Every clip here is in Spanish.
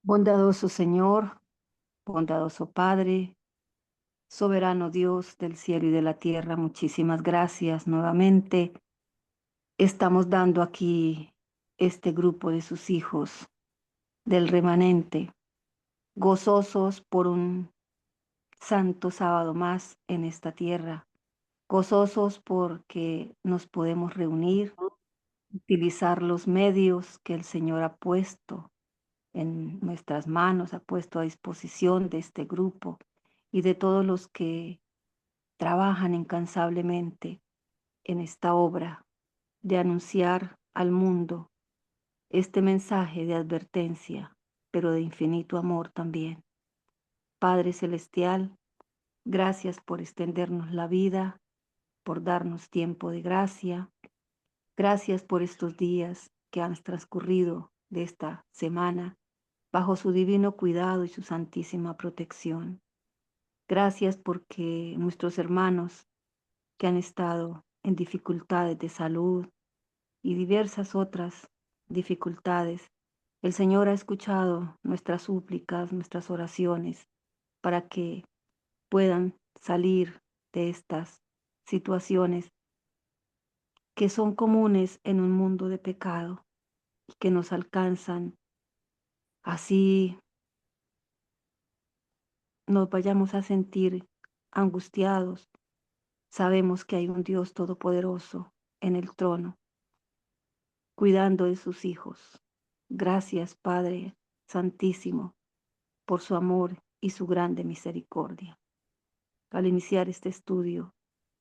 Bondadoso Señor, bondadoso Padre, soberano Dios del cielo y de la tierra, muchísimas gracias nuevamente. Estamos dando aquí este grupo de sus hijos del remanente, gozosos por un santo sábado más en esta tierra, gozosos porque nos podemos reunir, utilizar los medios que el Señor ha puesto en nuestras manos, ha puesto a disposición de este grupo y de todos los que trabajan incansablemente en esta obra de anunciar al mundo este mensaje de advertencia, pero de infinito amor también. Padre Celestial, gracias por extendernos la vida, por darnos tiempo de gracia. Gracias por estos días que han transcurrido de esta semana bajo su divino cuidado y su santísima protección. Gracias porque nuestros hermanos que han estado en dificultades de salud y diversas otras dificultades, el Señor ha escuchado nuestras súplicas, nuestras oraciones, para que puedan salir de estas situaciones que son comunes en un mundo de pecado y que nos alcanzan. Así nos vayamos a sentir angustiados, sabemos que hay un Dios todopoderoso en el trono, cuidando de sus hijos. Gracias, Padre Santísimo, por su amor y su grande misericordia. Al iniciar este estudio,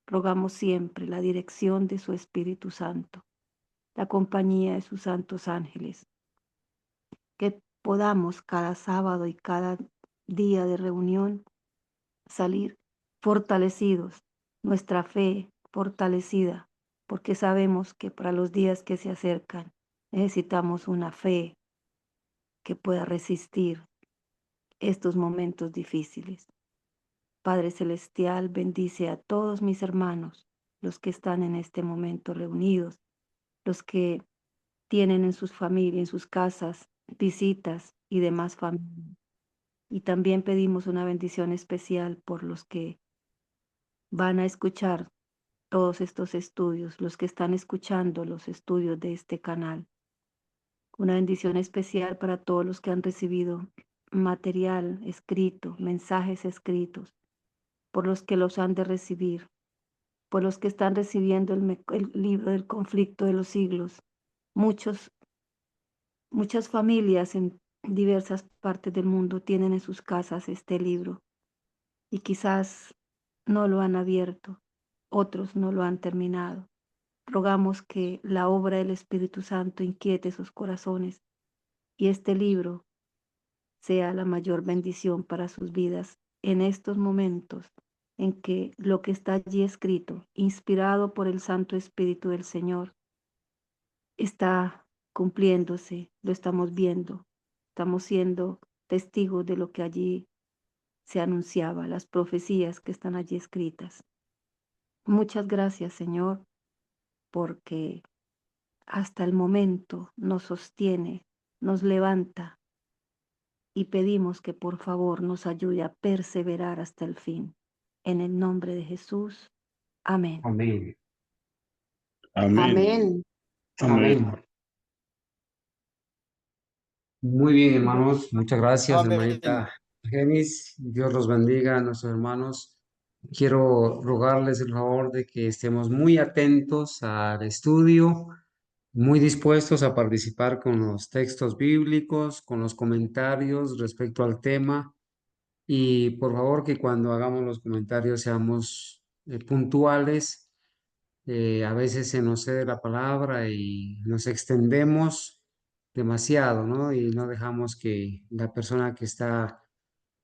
rogamos siempre la dirección de su Espíritu Santo, la compañía de sus santos ángeles, que podamos cada sábado y cada día de reunión salir fortalecidos, nuestra fe fortalecida, porque sabemos que para los días que se acercan necesitamos una fe que pueda resistir estos momentos difíciles. Padre Celestial, bendice a todos mis hermanos, los que están en este momento reunidos, los que tienen en sus familias, en sus casas, visitas y demás familias. Y también pedimos una bendición especial por los que van a escuchar todos estos estudios, los que están escuchando los estudios de este canal. Una bendición especial para todos los que han recibido material escrito, mensajes escritos, por los que los han de recibir, por los que están recibiendo el libro del conflicto de los siglos. Muchas familias en diversas partes del mundo tienen en sus casas este libro y quizás no lo han abierto, otros no lo han terminado. Rogamos que la obra del Espíritu Santo inquiete sus corazones y este libro sea la mayor bendición para sus vidas en estos momentos en que lo que está allí escrito, inspirado por el Santo Espíritu del Señor, está cumpliéndose, lo estamos viendo, estamos siendo testigos de lo que allí se anunciaba, las profecías que están allí escritas. Muchas gracias, Señor, porque hasta el momento nos sostiene, nos levanta y pedimos que por favor nos ayude a perseverar hasta el fin. En el nombre de Jesús. Amén. Amén. Amén. Amén. Muy bien, hermanos. Muchas gracias, Amén. hermanita Genis. Dios los bendiga a nuestros hermanos. Quiero rogarles el favor de que estemos muy atentos al estudio, muy dispuestos a participar con los textos bíblicos, con los comentarios respecto al tema. Y por favor que cuando hagamos los comentarios seamos puntuales. A veces se nos cede la palabra y nos extendemos demasiado, ¿no? Y no dejamos que la persona que está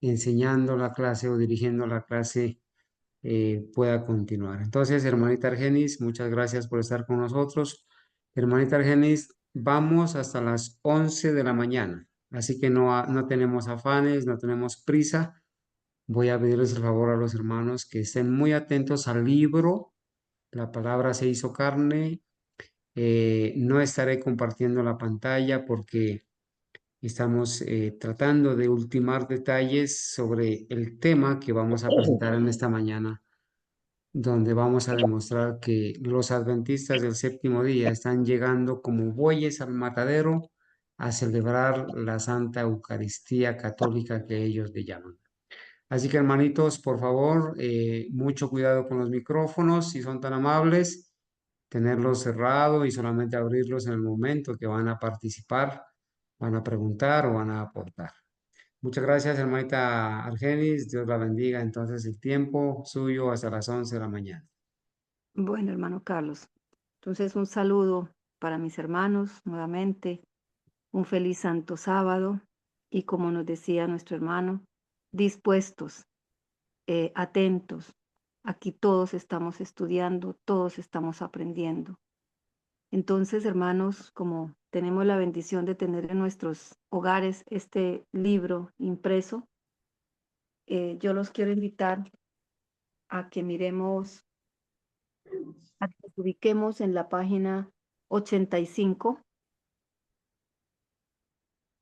enseñando la clase o dirigiendo la clase pueda continuar. Entonces, hermanita Argenis, muchas gracias por estar con nosotros. Hermanita Argenis, vamos hasta las 11 de la mañana, así que no tenemos afanes, no tenemos prisa. Voy a pedirles el favor a los hermanos que estén muy atentos al libro. La palabra se hizo carne. No estaré compartiendo la pantalla porque Estamos tratando de ultimar detalles sobre el tema que vamos a presentar en esta mañana, donde vamos a demostrar que los adventistas del séptimo día están llegando como bueyes al matadero a celebrar la Santa Eucaristía Católica que ellos le llaman. Así que hermanitos, por favor, mucho cuidado con los micrófonos, si son tan amables, tenerlos cerrados y solamente abrirlos en el momento que van a participar, van a preguntar o van a aportar. Muchas gracias, hermanita Argenis. Dios la bendiga. Entonces, el tiempo suyo hasta las 11 de la mañana. Bueno, hermano Carlos, entonces un saludo para mis hermanos nuevamente, un feliz santo sábado y como nos decía nuestro hermano, dispuestos, atentos. Aquí todos estamos estudiando, todos estamos aprendiendo. Entonces, hermanos, como tenemos la bendición de tener en nuestros hogares este libro impreso, yo los quiero invitar a que miremos, a que nos ubiquemos en la página 85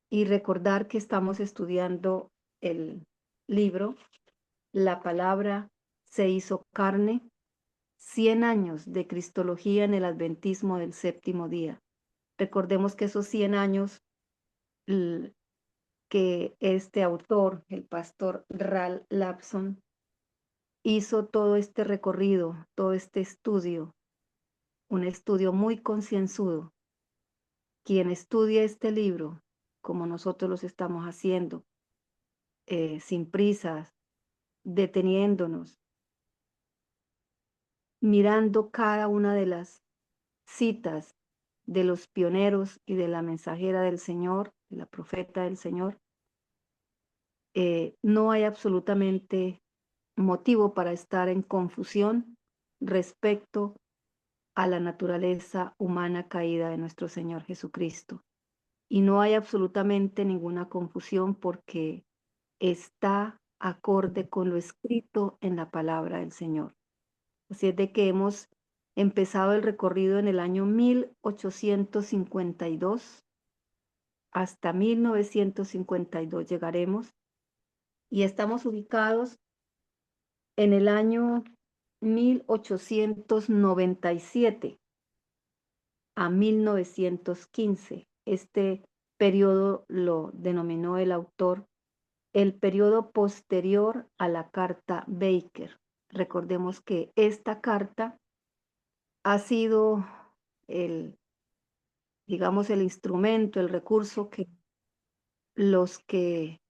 y recordar que estamos estudiando el libro La palabra se hizo carne, 100 años de Cristología en el Adventismo del séptimo día. Recordemos que esos 100 años que este autor, el pastor Ral Lapson, hizo todo este recorrido, todo este estudio, un estudio muy concienzudo. Quien estudia este libro, como nosotros los estamos haciendo, sin prisas, deteniéndonos, mirando cada una de las citas de los pioneros y de la mensajera del Señor, de la profeta del Señor, no hay absolutamente motivo para estar en confusión respecto a la naturaleza humana caída de nuestro Señor Jesucristo. Y no hay absolutamente ninguna confusión porque está acorde con lo escrito en la palabra del Señor. Así es de que hemos empezado el recorrido en el año 1852, hasta 1952 llegaremos, y estamos ubicados en el año 1897 a 1915. Este periodo lo denominó el autor el periodo posterior a la carta Baker. Recordemos que esta carta ha sido el, digamos, el instrumento, el recurso que los que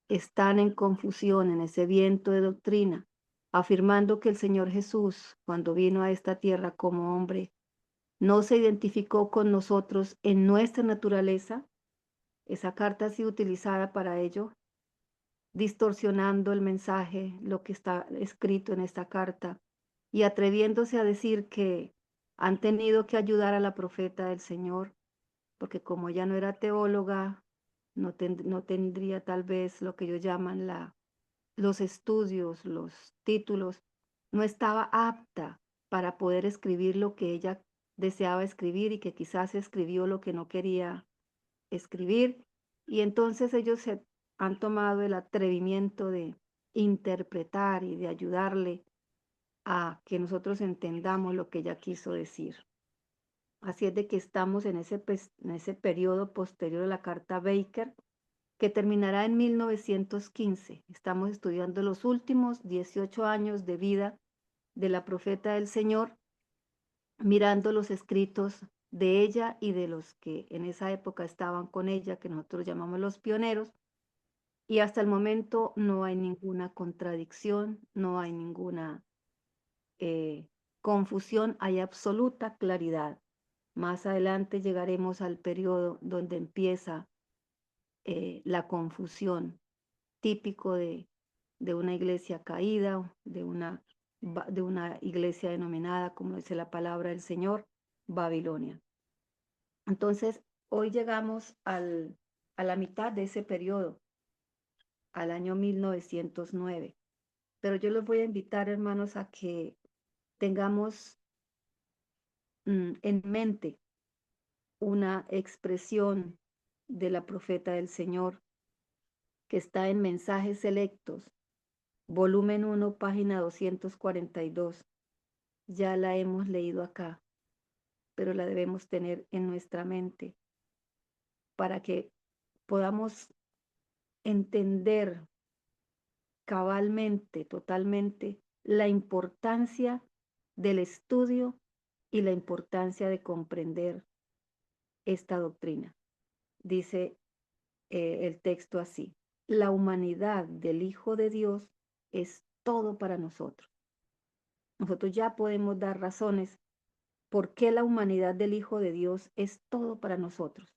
están en confusión en ese viento de doctrina, afirmando que el Señor Jesús, cuando vino a esta tierra como hombre, no se identificó con nosotros en nuestra naturaleza. Esa carta ha sido utilizada para ello, distorsionando el mensaje, lo que está escrito en esta carta, y atreviéndose a decir que han tenido que ayudar a la profeta del Señor, porque como ella no era teóloga, no tendría tal vez lo que ellos llaman los estudios, los títulos, no estaba apta para poder escribir lo que ella deseaba escribir y que quizás escribió lo que no quería escribir. Y entonces ellos se han tomado el atrevimiento de interpretar y de ayudarle a que nosotros entendamos lo que ella quiso decir. Así es de que estamos en ese periodo posterior a la carta Baker, que terminará en 1915. Estamos estudiando los últimos 18 años de vida de la profeta del Señor, mirando los escritos de ella y de los que en esa época estaban con ella, que nosotros llamamos los pioneros, y hasta el momento no hay ninguna contradicción, no hay ninguna confusión, hay absoluta claridad. Más adelante llegaremos al periodo donde empieza la confusión, típico de una iglesia caída, de una iglesia denominada, como dice la palabra del Señor, Babilonia. Entonces, hoy llegamos a la mitad de ese periodo, al año 1909. Pero yo los voy a invitar, hermanos, a que tengamos en mente una expresión de la profeta del Señor, que está en Mensajes Selectos, volumen 1, página 242. Ya la hemos leído acá, pero la debemos tener en nuestra mente para que podamos entender cabalmente, totalmente, la importancia del estudio y la importancia de comprender esta doctrina. Dice el texto así: la humanidad del Hijo de Dios es todo para nosotros. Nosotros ya podemos dar razones por qué la humanidad del Hijo de Dios es todo para nosotros.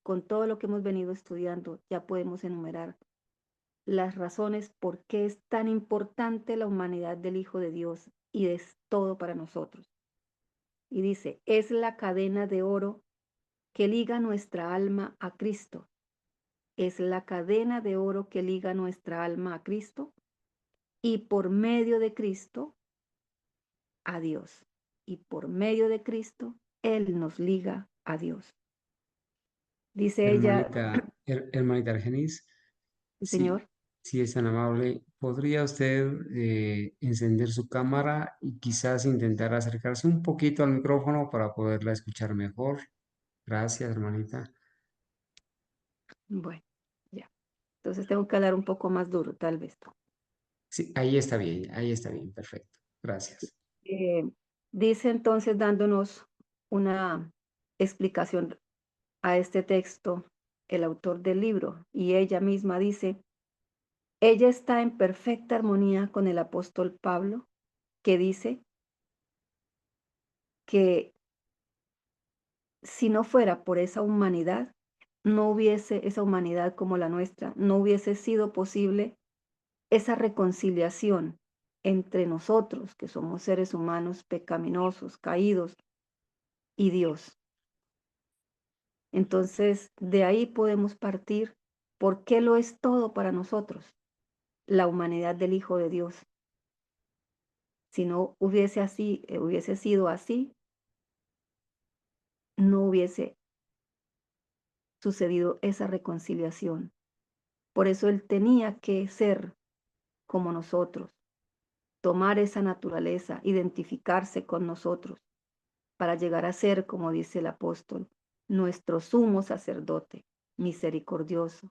Con todo lo que hemos venido estudiando, ya podemos enumerar las razones por qué es tan importante la humanidad del Hijo de Dios y es todo para nosotros. Y dice, es la cadena de oro que liga nuestra alma a Cristo. Es la cadena de oro que liga nuestra alma a Cristo y por medio de Cristo a Dios. Y por medio de Cristo, Él nos liga a Dios. Dice ella, Hermanita Argenis, si, Señor, si es tan amable, ¿podría usted encender su cámara y quizás intentar acercarse un poquito al micrófono para poderla escuchar mejor? Gracias, hermanita. bueno, ya. Entonces tengo que hablar un poco más duro, tal vez. Sí, ahí está bien, perfecto. Gracias. Eh, Dice entonces, dándonos una explicación a este texto, el autor del libro, y ella misma dice, ella está en perfecta armonía con el apóstol Pablo, que dice que si no fuera por esa humanidad, no hubiese esa humanidad como la nuestra, no hubiese sido posible esa reconciliación entre nosotros, que somos seres humanos pecaminosos, caídos, y Dios. Entonces, de ahí podemos partir por qué lo es todo para nosotros, la humanidad del Hijo de Dios. Si no hubiese sido así, no hubiese sucedido esa reconciliación. Por eso Él tenía que ser como nosotros, tomar esa naturaleza, identificarse con nosotros, para llegar a ser, como dice el apóstol, nuestro sumo sacerdote, misericordioso,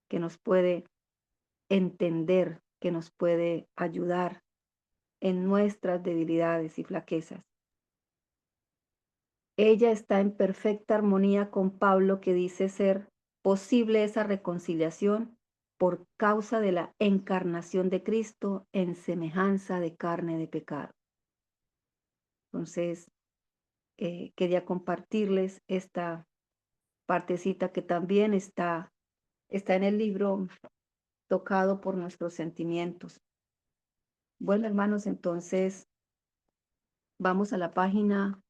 que nos puede entender, que nos puede ayudar en nuestras debilidades y flaquezas. Ella está en perfecta armonía con Pablo, que dice ser posible esa reconciliación por causa de la encarnación de Cristo en semejanza de carne de pecado. Entonces, quería compartirles esta partecita que también está en el libro, tocado por nuestros sentimientos. Bueno, hermanos, entonces vamos a la página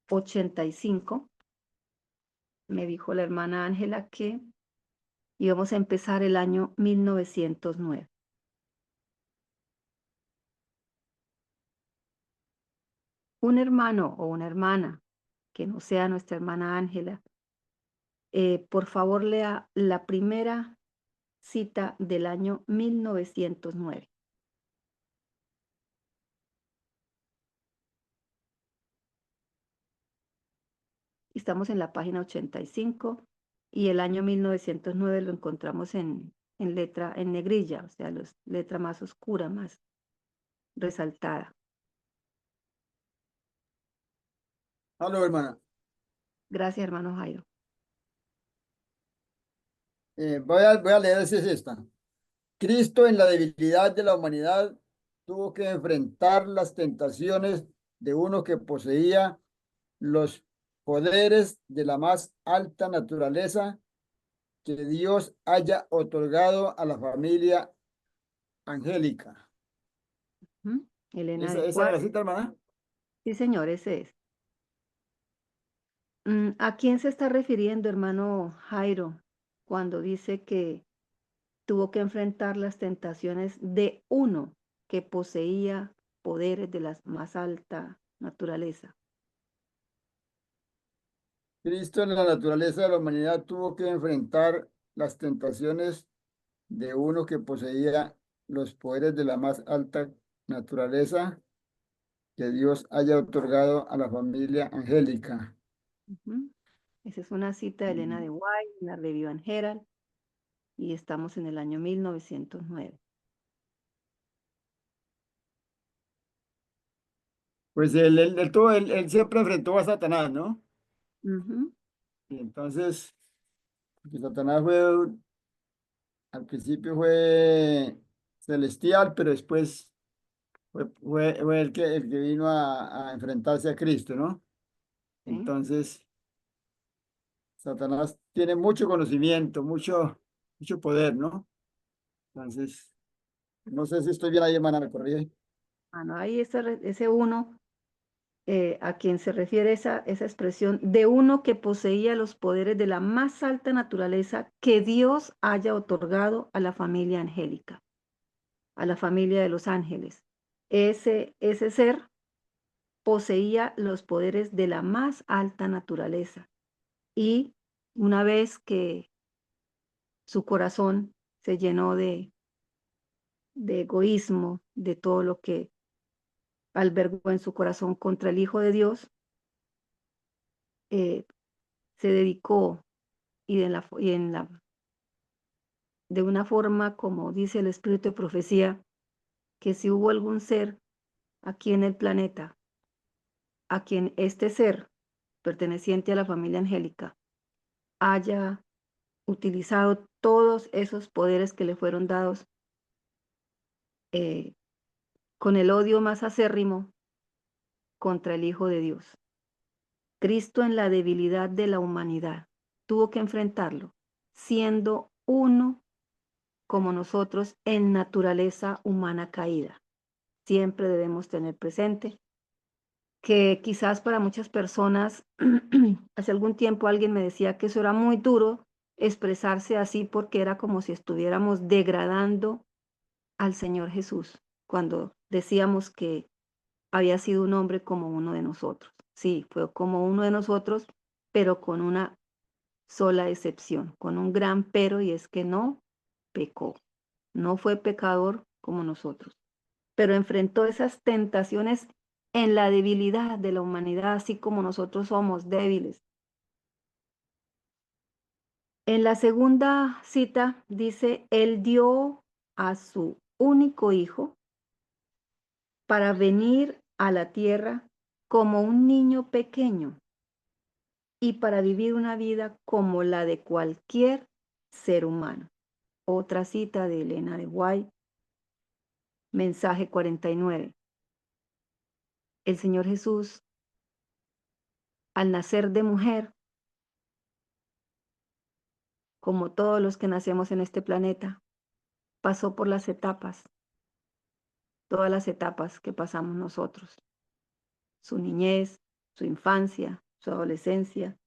85. Me dijo la hermana Ángela que íbamos a empezar el año 1909. Un hermano o una hermana que no sea nuestra hermana Ángela, por favor lea la primera cita del año 1909. Estamos en la página 85 y el año 1909 lo encontramos en letra, en negrilla, o sea, letra más oscura, más resaltada. Aló, hermana. Gracias, hermano Jairo. Voy a leer si es esta. Cristo en la debilidad de la humanidad tuvo que enfrentar las tentaciones de uno que poseía los poderes de la más alta naturaleza que Dios haya otorgado a la familia angélica. Elena de ¿Esa es la Juárez. cita, hermana? Sí, señor, ese es. ¿A quién se está refiriendo, hermano Jairo, cuando dice que tuvo que enfrentar las tentaciones de uno que poseía poderes de la más alta naturaleza? Cristo en la naturaleza de la humanidad tuvo que enfrentar las tentaciones de uno que poseía los poderes de la más alta naturaleza que Dios haya otorgado a la familia angélica. Ujú. Esa es una cita de Elena de White, en la Review and Herald, y estamos en el año 1909. Pues él siempre enfrentó a Satanás, ¿no? Ujú. Y entonces, porque Satanás fue, al principio fue celestial, pero después fue el que vino a enfrentarse a Cristo, ¿no? Sí. Entonces, Satanás tiene mucho conocimiento, mucho poder, ¿no? Entonces, no sé si estoy bien ahí, hermana, me corrige. Ah, no, ahí ese uno, a quien se refiere esa expresión de uno que poseía los poderes de la más alta naturaleza que Dios haya otorgado a la familia angélica, a la familia de los ángeles. Ese ser poseía los poderes de la más alta naturaleza y una vez que su corazón se llenó de egoísmo, de todo lo que albergó en su corazón contra el Hijo de Dios, eh, se dedicó y de una forma, como dice el espíritu de profecía, que si hubo algún ser aquí en el planeta a quien este ser perteneciente a la familia angélica haya utilizado todos esos poderes que le fueron dados, eh, con el odio más acérrimo contra el Hijo de Dios. Cristo en la debilidad de la humanidad tuvo que enfrentarlo, siendo uno como nosotros en naturaleza humana caída. Siempre debemos tener presente que quizás para muchas personas, hace algún tiempo alguien me decía que eso era muy duro expresarse así porque era como si estuviéramos degradando al Señor Jesús cuando decíamos que había sido un hombre como uno de nosotros. Sí, fue como uno de nosotros, pero con una sola excepción, con un gran pero, y es que no pecó, no fue pecador como nosotros, pero enfrentó esas tentaciones en la debilidad de la humanidad, así como nosotros somos débiles. En la segunda cita dice, Él dio a su único hijo para venir a la tierra como un niño pequeño y para vivir una vida como la de cualquier ser humano. Otra cita de Elena de White, mensaje 49. El Señor Jesús, al nacer de mujer, como todos los que nacemos en este planeta, pasó por las etapas, todas las etapas que pasamos nosotros, su niñez, su infancia, su adolescencia,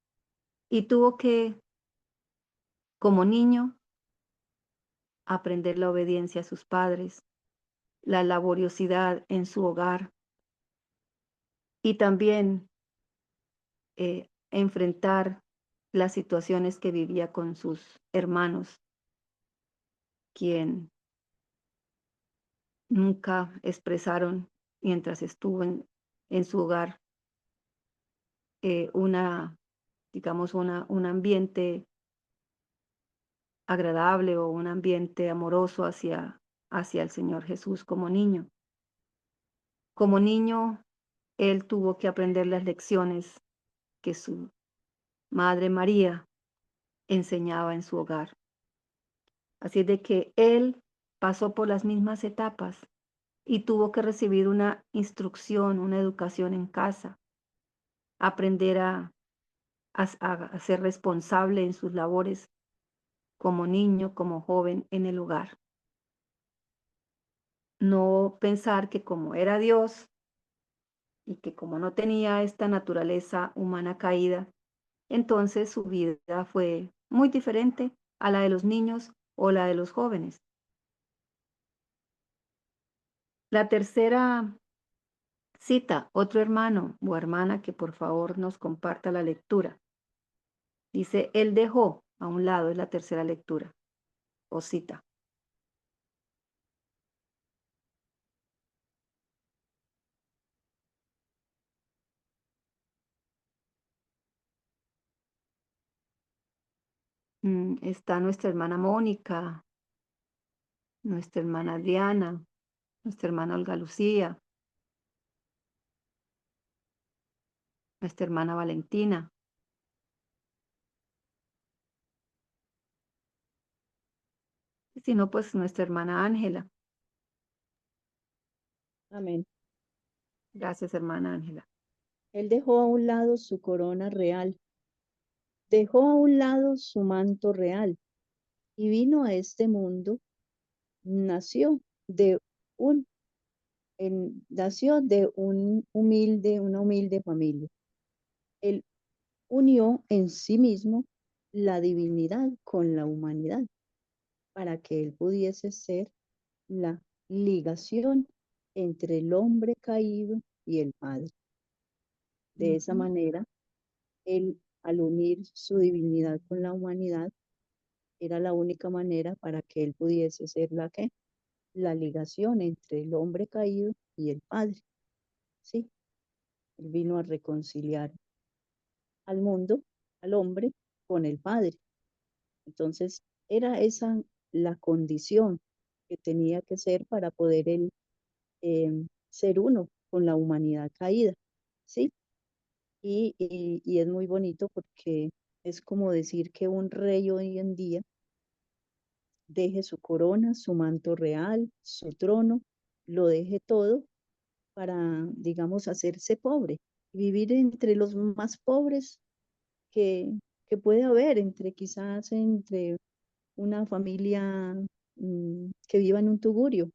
y tuvo que, como niño, aprender la obediencia a sus padres, la laboriosidad en su hogar y también enfrentar las situaciones que vivía con sus hermanos, quien nunca expresaron mientras estuvo en su hogar digamos, un ambiente agradable o un ambiente amoroso hacia el Señor Jesús como niño. Como niño, él tuvo que aprender las lecciones que su madre María enseñaba en su hogar. Así de que él pasó por las mismas etapas y tuvo que recibir una instrucción, una educación en casa, aprender a ser responsable en sus labores como niño, como joven en el hogar. No pensar que como era Dios y que como no tenía esta naturaleza humana caída, entonces su vida fue muy diferente a la de los niños o la de los jóvenes. La tercera cita, otro hermano o hermana que por favor nos comparta la lectura. Dice, Él dejó a un lado, es la tercera lectura o cita. Está nuestra hermana Mónica, nuestra hermana Diana, nuestra hermana Olga Lucía, nuestra hermana Valentina. Y si no, pues nuestra hermana Ángela. Amén. Gracias, hermana Ángela. Él dejó a un lado su corona real, dejó a un lado su manto real y vino a este mundo, nació de un, nació de una humilde familia. Él unió en sí mismo la divinidad con la humanidad para que él pudiese ser la ligación entre el hombre caído y el Padre. De esa manera, él, al unir su divinidad con la humanidad, era la única manera para que él pudiese ser la ligación entre el hombre caído y el Padre. Sí, él vino a reconciliar al mundo, al hombre, con el Padre. Entonces, era esa la condición que tenía que ser para poder él ser uno con la humanidad caída. ¿Sí? Y es muy bonito porque es como decir que un rey hoy en día deje su corona, su manto real, su trono, lo deje todo para, digamos, hacerse pobre, vivir entre los más pobres que, que puede haber, quizás entre una familia que viva en un tugurio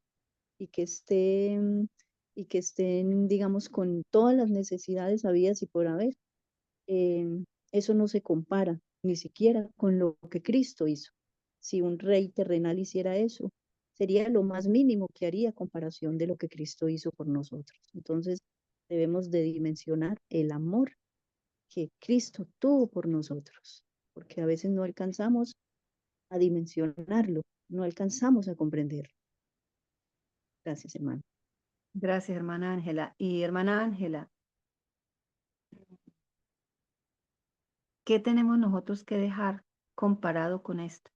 y que esté, y que estén, digamos, con todas las necesidades habidas y por haber. Eso no se compara ni siquiera con lo que Cristo hizo. Si un rey terrenal hiciera eso, sería lo más mínimo que haría a comparación de lo que Cristo hizo por nosotros. Entonces, debemos de dimensionar el amor que Cristo tuvo por nosotros, porque a veces no alcanzamos a dimensionarlo, no alcanzamos a comprenderlo. Gracias, hermano. Gracias, hermana Ángela. Y hermana Ángela, ¿qué tenemos nosotros que dejar comparado con esto?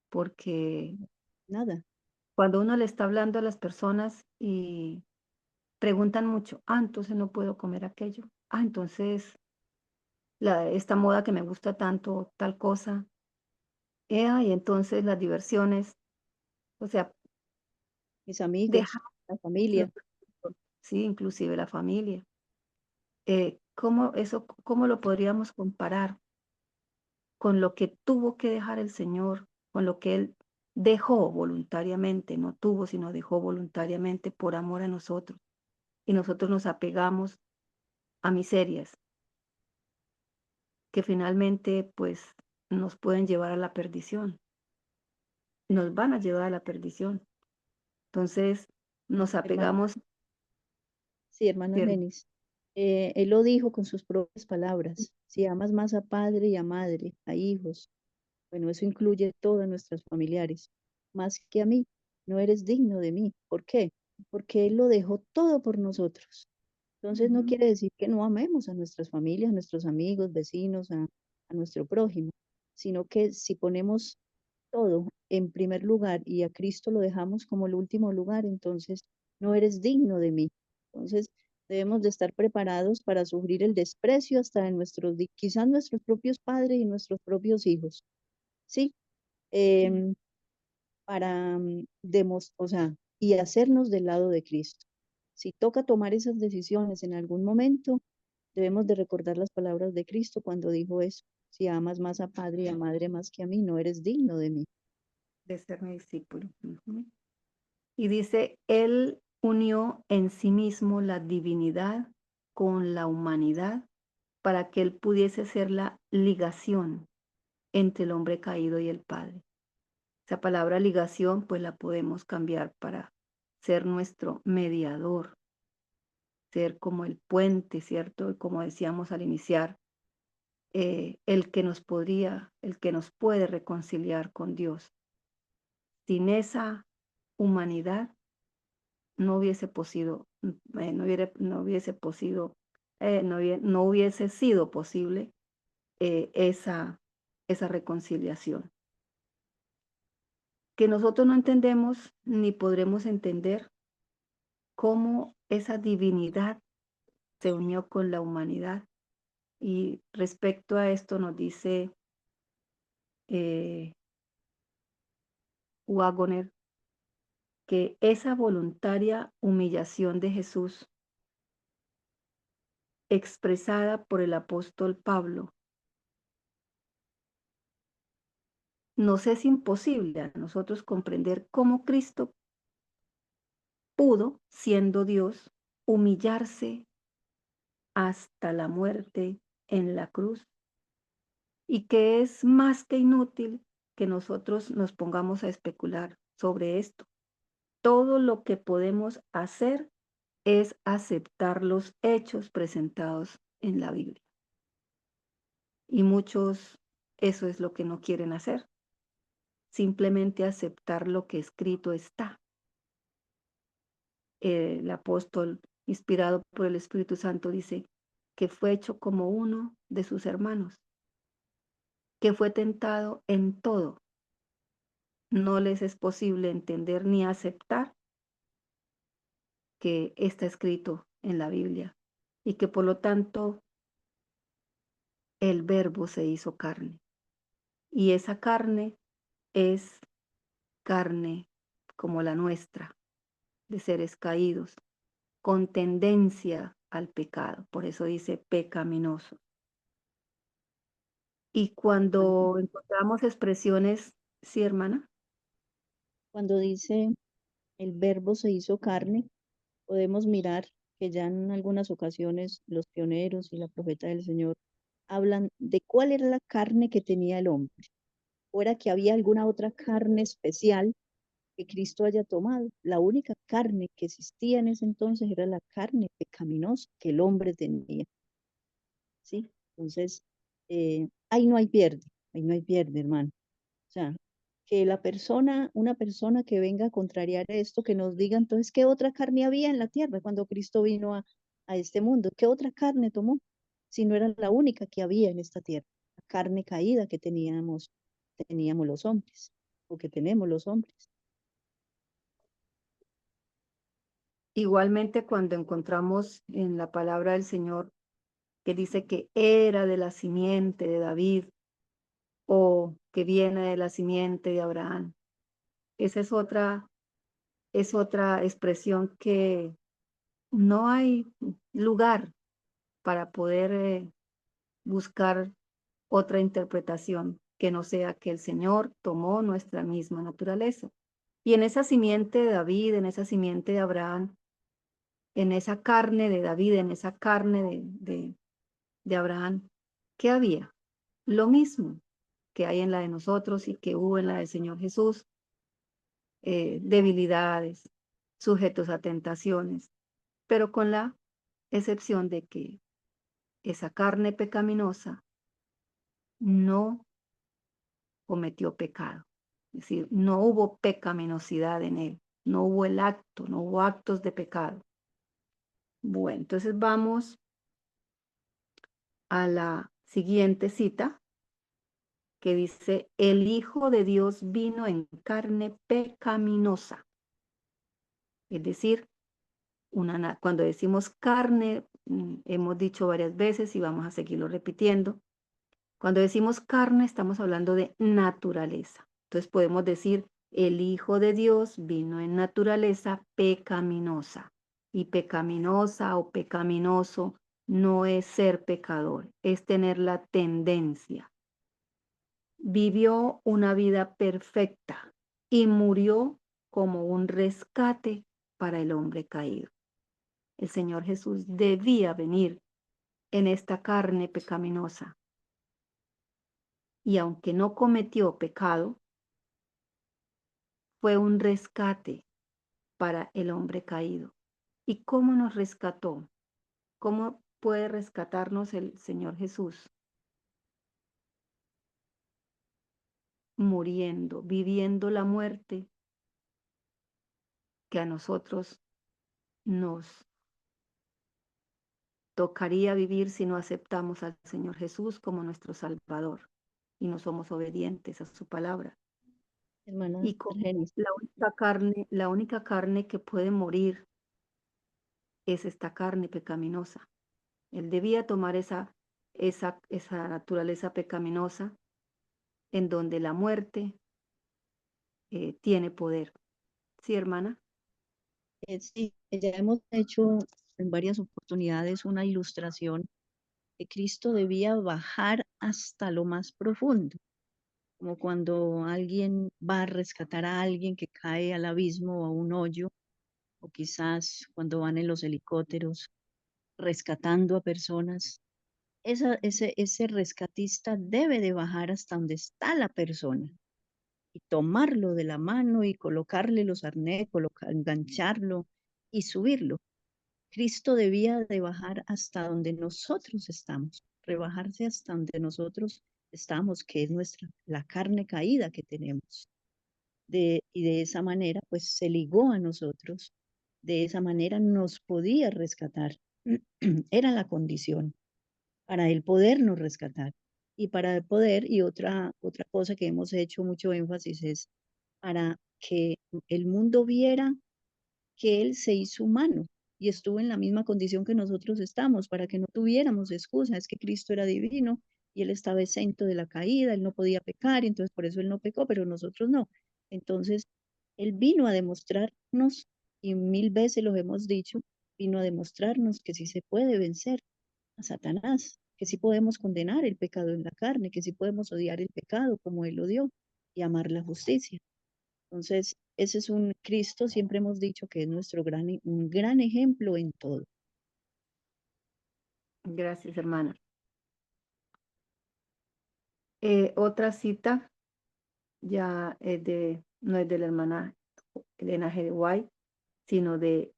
Porque Nada. cuando uno le está hablando a las personas y preguntan mucho, entonces no puedo comer aquello. Entonces esta moda que me gusta tanto, tal cosa. Y entonces las diversiones, o sea, Mis amigos, dejar, la familia. sí, inclusive la familia. ¿Cómo lo podríamos comparar con lo que tuvo que dejar el Señor, con lo que Él dejó voluntariamente, no tuvo, sino dejó voluntariamente por amor a nosotros? Y nosotros nos apegamos a miserias que finalmente pues nos pueden llevar a la perdición, nos van a llevar a la perdición. Entonces nos Hermano, apegamos, sí, hermana ¿cierto? Lenis. Él lo dijo con sus propias palabras. Si amas más a padre y a madre, a hijos, bueno, eso incluye todas nuestras familiares, más que a mí, no eres digno de mí. ¿Por qué? Porque Él lo dejó todo por nosotros. Entonces no Ujú. quiere decir que no amemos a nuestras familias, a nuestros amigos, vecinos, a nuestro prójimo, sino que si ponemos todo en primer lugar y a Cristo lo dejamos como el último lugar, entonces no eres digno de mí. Entonces debemos de estar preparados para sufrir el desprecio hasta de quizás nuestros propios padres y nuestros propios hijos, ¿sí? Em, para o sea, y hacernos del lado de Cristo. Si toca tomar esas decisiones en algún momento, debemos de recordar las palabras de Cristo cuando dijo eso. Si amas más a padre y a madre más que a mí, no eres digno de mí. De ser mi discípulo. Ujú. Y dice, Él unió en sí mismo la divinidad con la humanidad para que Él pudiese ser la ligación entre el hombre caído y el Padre. Esa palabra ligación, pues la podemos cambiar para ser nuestro mediador, ser como el puente, ¿cierto? Y como decíamos al iniciar, el que nos puede reconciliar con Dios. Sin esa humanidad no hubiese posido, no hubiese sido posible esa reconciliación. Que nosotros no entendemos ni podremos entender cómo esa divinidad se unió con la humanidad. Y respecto a esto nos dice Waggoner que esa voluntaria humillación de Jesús expresada por el apóstol Pablo nos es imposible a nosotros comprender cómo Cristo pudo, siendo Dios, humillarse hasta la muerte en la cruz, y que es más que inútil que nosotros nos pongamos a especular sobre esto. Todo lo que podemos hacer es aceptar los hechos presentados en la Biblia. Y muchos eso es lo que no quieren hacer, simplemente aceptar lo que escrito está. El apóstol, inspirado por el Espíritu Santo, dice que fue hecho como uno de sus hermanos, que fue tentado en todo. No les es posible entender ni aceptar que está escrito en la Biblia y que por lo tanto el Verbo se hizo carne. Y esa carne es carne como la nuestra, de seres caídos, con tendencia al pecado. Por eso dice pecaminoso. Y cuando encontramos expresiones, sí, hermana, Cuando dice el verbo se hizo carne, podemos mirar que ya en algunas ocasiones los pioneros y la profeta del Señor hablan de cuál era la carne que tenía el hombre. ¿O era que había alguna otra carne especial que Cristo haya tomado? La única carne que existía en ese entonces era la carne pecaminosa que el hombre tenía. ¿Sí? Entonces, ahí no hay pierde, hermano. O sea, que una persona que venga a contrariar esto, que nos diga entonces qué otra carne había en la tierra cuando Cristo vino a este mundo, qué otra carne tomó, si no era la única que había en esta tierra, la carne caída que teníamos los hombres, o que tenemos los hombres. igualmente cuando encontramos en la palabra del Señor que dice que era de la simiente de David o que viene de la simiente de Abraham. Esa es otra expresión que no hay lugar para poder buscar otra interpretación que no sea que el Señor tomó nuestra misma naturaleza. Y en esa simiente de David, en esa simiente de Abraham, en esa carne de David, en esa carne de Abraham, ¿qué había? Lo mismo que hay en la de nosotros y que hubo en la del Señor Jesús, debilidades, sujetos a tentaciones, pero con la excepción de que esa carne pecaminosa no cometió pecado. Es decir, no hubo pecaminosidad en él, no hubo el acto, no hubo actos de pecado. Bueno, entonces vamos a la siguiente cita que dice, el Hijo de Dios vino en carne pecaminosa. Es decir, cuando decimos carne, hemos dicho varias veces y vamos a seguirlo repitiendo. Cuando decimos carne, estamos hablando de naturaleza. Entonces podemos decir, el Hijo de Dios vino en naturaleza pecaminosa. Y pecaminosa o pecaminoso no es ser pecador, es tener la tendencia. Vivió una vida perfecta y murió como un rescate para el hombre caído. El Señor Jesús debía venir en esta carne pecaminosa. Y aunque no cometió pecado, fue un rescate para el hombre caído. ¿Y cómo nos rescató? ¿Cómo puede rescatarnos el Señor Jesús? muriendo, viviendo la muerte que a nosotros nos tocaría vivir si no aceptamos al Señor Jesús como nuestro Salvador y no somos obedientes a su palabra. Hermana Y como Argenis, la única carne que puede morir es esta carne pecaminosa. Él debía tomar esa naturaleza pecaminosa en donde la muerte tiene poder. ¿Sí, hermana? sí, ya hemos hecho en varias oportunidades una ilustración que Cristo debía bajar hasta lo más profundo, como cuando alguien va a rescatar a alguien que cae al abismo o a un hoyo, o quizás cuando van en los helicópteros rescatando a personas. Ese rescatista debe de bajar hasta donde está la persona y tomarlo de la mano y colocarle los arnés, engancharlo y subirlo. Cristo debía de bajar hasta donde nosotros estamos, rebajarse hasta donde nosotros estamos, que es la carne caída que tenemos. Y de esa manera, pues se ligó a nosotros, de esa manera nos podía rescatar. Era la condición para él podernos rescatar. Y para el poder, y otra cosa que hemos hecho mucho énfasis es para que el mundo viera que Él se hizo humano y estuvo en la misma condición que nosotros estamos, para que no tuviéramos excusa. Es que Cristo era divino y Él estaba exento de la caída, Él no podía pecar, y entonces por eso Él no pecó, pero nosotros no. Entonces, Él vino a demostrarnos, y mil veces lo hemos dicho, vino a demostrarnos que sí se puede vencer a Satanás, que sí podemos condenar el pecado en la carne, que sí podemos odiar el pecado como Él odió y amar la justicia. Entonces, ese es un Cristo, siempre hemos dicho que es un gran ejemplo en todo. Gracias, hermana. Otra cita ya no es de la hermana Elena G. White, sino de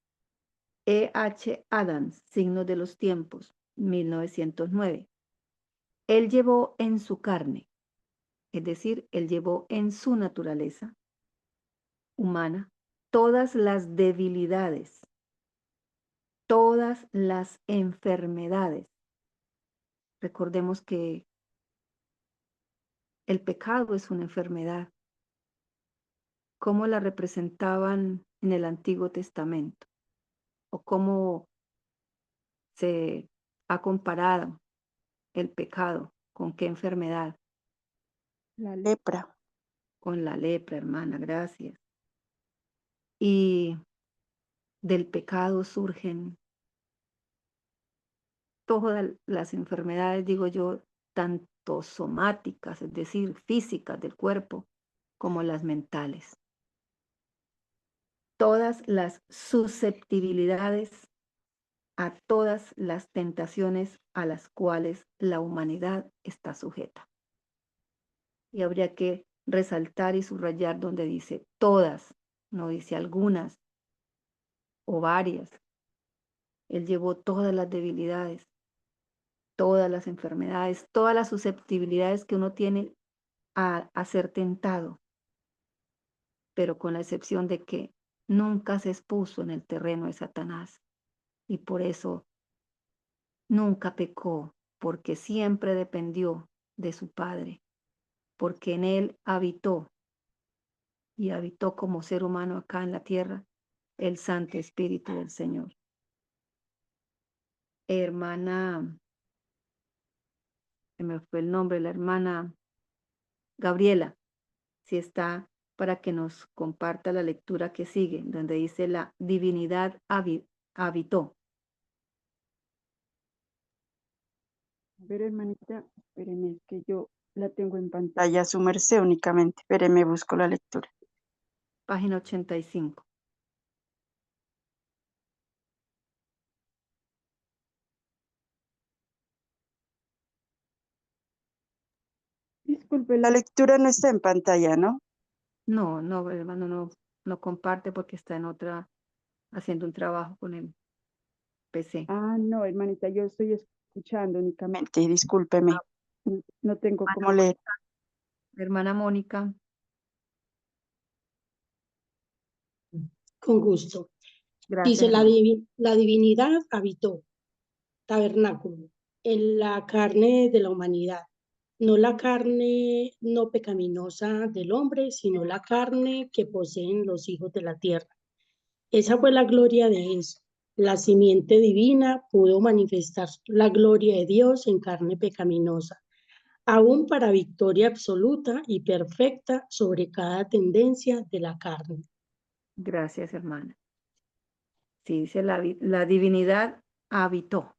E.H. Adams, Signos de los Tiempos, 1909. Él llevó en su carne, es decir, él llevó en su naturaleza humana todas las debilidades, todas las enfermedades. Recordemos que el pecado es una enfermedad. ¿Cómo la representaban en el Antiguo Testamento? ¿O cómo se ha comparado el pecado? ¿Con qué enfermedad? La lepra. Con la lepra, hermana, gracias. Y del pecado surgen todas las enfermedades, digo yo, tanto somáticas, es decir, físicas del cuerpo, como las mentales. Todas las susceptibilidades a todas las tentaciones a las cuales la humanidad está sujeta. Y habría que resaltar y subrayar donde dice todas, no dice algunas o varias. Él llevó todas las debilidades, todas las enfermedades, todas las susceptibilidades que uno tiene a ser tentado, pero con la excepción de que nunca se expuso en el terreno de Satanás y por eso nunca pecó, porque siempre dependió de su Padre, porque en él habitó y habitó como ser humano acá en la tierra el Santo Espíritu del Señor. Hermana, se me fue el nombre, la hermana Gabriela, si está para que nos comparta la lectura que sigue, donde dice la divinidad habitó. A ver, hermanita, espéreme, es que yo la tengo en pantalla, su merced únicamente. Espéreme, busco la lectura. Página 85. Disculpe, la lectura no está en pantalla, ¿no? No, no, hermano, no comparte porque está en otra, haciendo un trabajo con el PC. Ah, no, hermanita, yo estoy escuchando únicamente, discúlpeme. No tengo cómo leer. Hermana Mónica. Con gusto. Gracias, Dice, hermana. la divinidad habitó, tabernáculo, en la carne de la humanidad. No la carne no pecaminosa del hombre, sino la carne que poseen los hijos de la tierra. Esa fue la gloria de eso. La simiente divina pudo manifestar la gloria de Dios en carne pecaminosa, aún para victoria absoluta y perfecta sobre cada tendencia de la carne. Gracias, hermana. Sí, dice la divinidad habitó.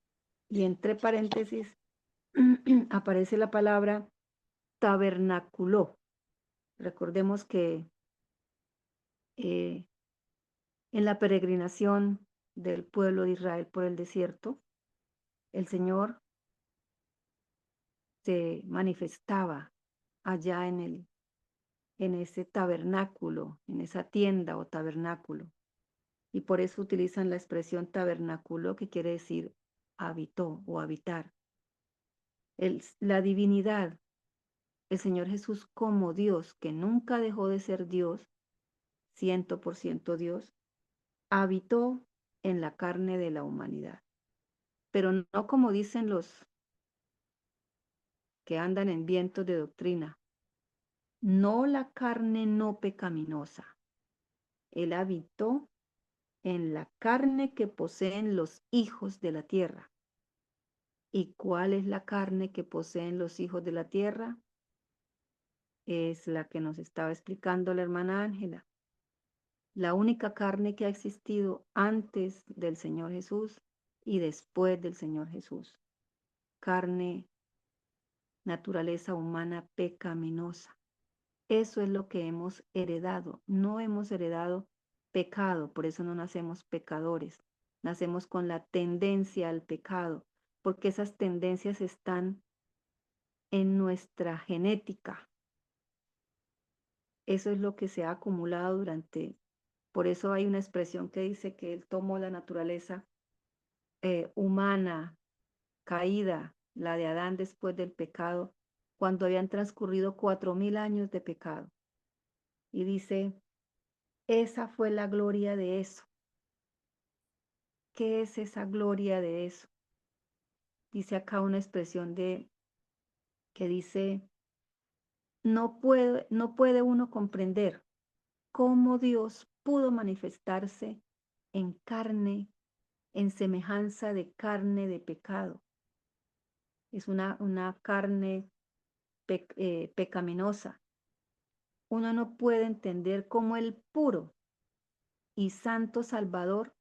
Y entre paréntesis aparece la palabra tabernaculó. Recordemos que en la peregrinación del pueblo de Israel por el desierto, el Señor se manifestaba allá en ese tabernáculo, en esa tienda o tabernáculo. Y por eso utilizan la expresión tabernáculo, que quiere decir habitó o habitar. La divinidad, el Señor Jesús como Dios, que nunca dejó de ser Dios, 100% Dios, habitó en la carne de la humanidad. Pero no como dicen los que andan en vientos de doctrina, no la carne no pecaminosa. Él habitó en la carne que poseen los hijos de la tierra. ¿Y cuál es la carne que poseen los hijos de la tierra? Es la que nos estaba explicando la hermana Ángela. La única carne que ha existido antes del Señor Jesús y después del Señor Jesús. Carne, naturaleza humana pecaminosa. Eso es lo que hemos heredado. No hemos heredado pecado, por eso no nacemos pecadores. Nacemos con la tendencia al pecado, porque esas tendencias están en nuestra genética. Eso es lo que se ha acumulado por eso hay una expresión que dice que Él tomó la naturaleza humana, caída, la de Adán después del pecado, cuando habían transcurrido 4000 años de pecado. Y dice, esa fue la gloria de eso. ¿Qué es esa gloria de eso? Dice acá una expresión que dice, no puede uno comprender cómo Dios pudo manifestarse en carne, en semejanza de carne de pecado. Es una carne pecaminosa. Uno no puede entender cómo el puro y santo Salvador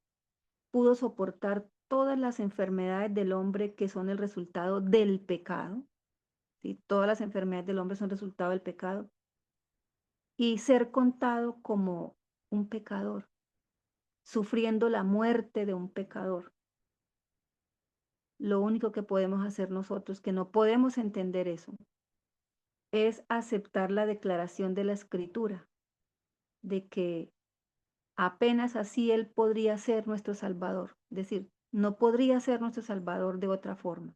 pudo soportar todas las enfermedades del hombre que son el resultado del pecado. ¿Sí? Todas las enfermedades del hombre son resultado del pecado. Y ser contado como un pecador, sufriendo la muerte de un pecador. Lo único que podemos hacer nosotros, que no podemos entender eso, es aceptar la declaración de la Escritura, de que apenas así Él podría ser nuestro Salvador. Es decir, no podría ser nuestro Salvador de otra forma.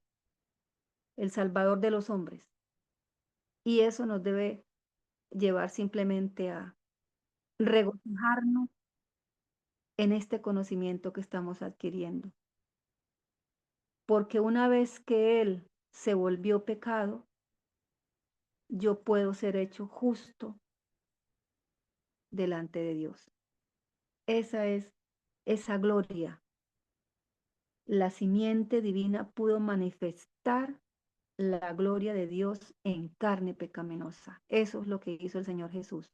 El Salvador de los hombres. Y eso nos debe llevar simplemente a regocijarnos en este conocimiento que estamos adquiriendo. Porque una vez que Él se volvió pecado, yo puedo ser hecho justo delante de Dios. Esa es esa gloria. La simiente divina pudo manifestar la gloria de Dios en carne pecaminosa. Eso es lo que hizo el Señor Jesús.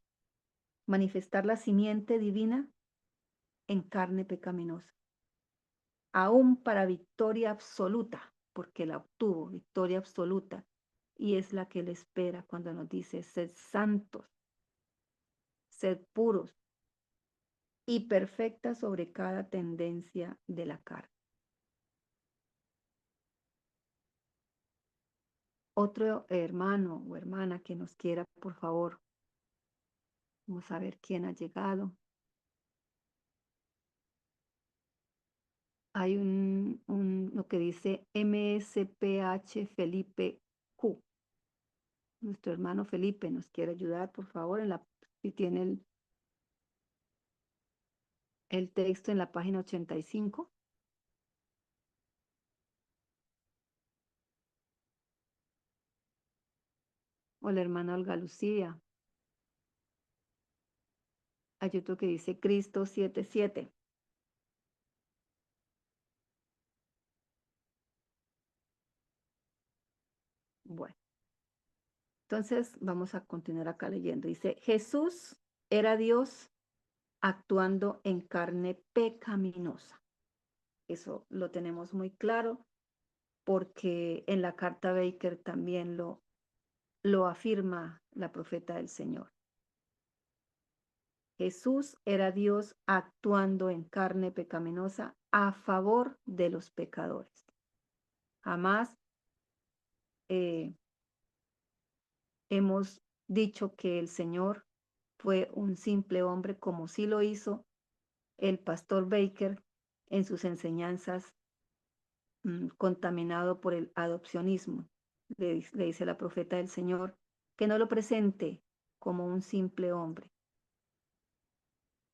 Manifestar la simiente divina en carne pecaminosa. Aún para victoria absoluta, porque la obtuvo, victoria absoluta. Y es la que Él espera cuando nos dice, sed santos, sed puros y perfectas sobre cada tendencia de la carne. Otro hermano o hermana que nos quiera, por favor. Vamos a ver quién ha llegado. Hay lo que dice MSPH Felipe Q. Nuestro hermano Felipe nos quiere ayudar, por favor, si tiene el texto en la página 85. O la hermana Olga Lucía. Hay otro que dice Cristo 7:7. Bueno, entonces vamos a continuar acá leyendo. Dice, Jesús era Dios actuando en carne pecaminosa. Eso lo tenemos muy claro porque en la carta Baker también lo afirma la profeta del Señor. Jesús era Dios actuando en carne pecaminosa a favor de los pecadores. Jamás hemos dicho que el Señor fue un simple hombre, como sí lo hizo el pastor Baker en sus enseñanzas, contaminado por el adopcionismo. Le dice la profeta del Señor que no lo presente como un simple hombre.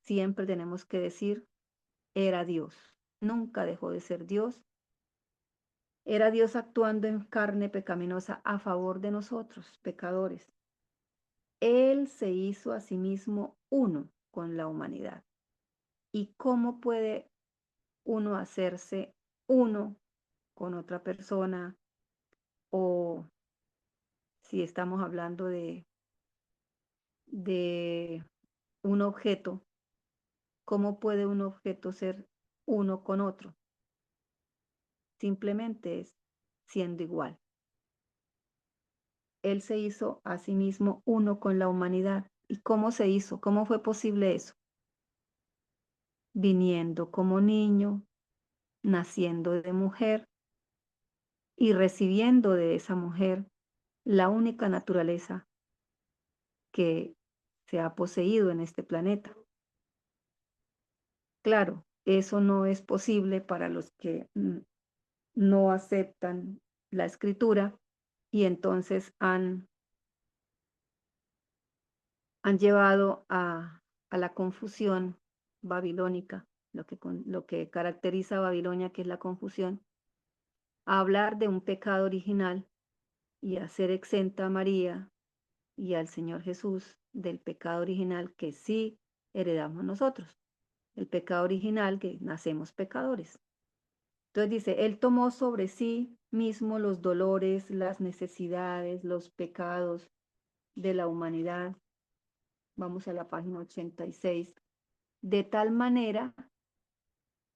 Siempre tenemos que decir, era Dios. Nunca dejó de ser Dios. Era Dios actuando en carne pecaminosa a favor de nosotros, pecadores. Él se hizo a sí mismo uno con la humanidad. ¿Y cómo puede uno hacerse uno con otra persona? O si estamos hablando de un objeto, ¿cómo puede un objeto ser uno con otro? Simplemente es siendo igual. Él se hizo a sí mismo uno con la humanidad. ¿Y cómo se hizo? ¿Cómo fue posible eso? Viniendo como niño, naciendo de mujer y recibiendo de esa mujer la única naturaleza que se ha poseído en este planeta. Claro, eso no es posible para los que no aceptan la escritura y entonces han llevado a la confusión babilónica, lo que caracteriza a Babilonia, que es la confusión, a hablar de un pecado original y a hacer exenta a María y al Señor Jesús del pecado original que sí heredamos nosotros, el pecado original que nacemos pecadores. Entonces dice, Él tomó sobre sí mismo los dolores, las necesidades, los pecados de la humanidad. Vamos a la página 86. De tal manera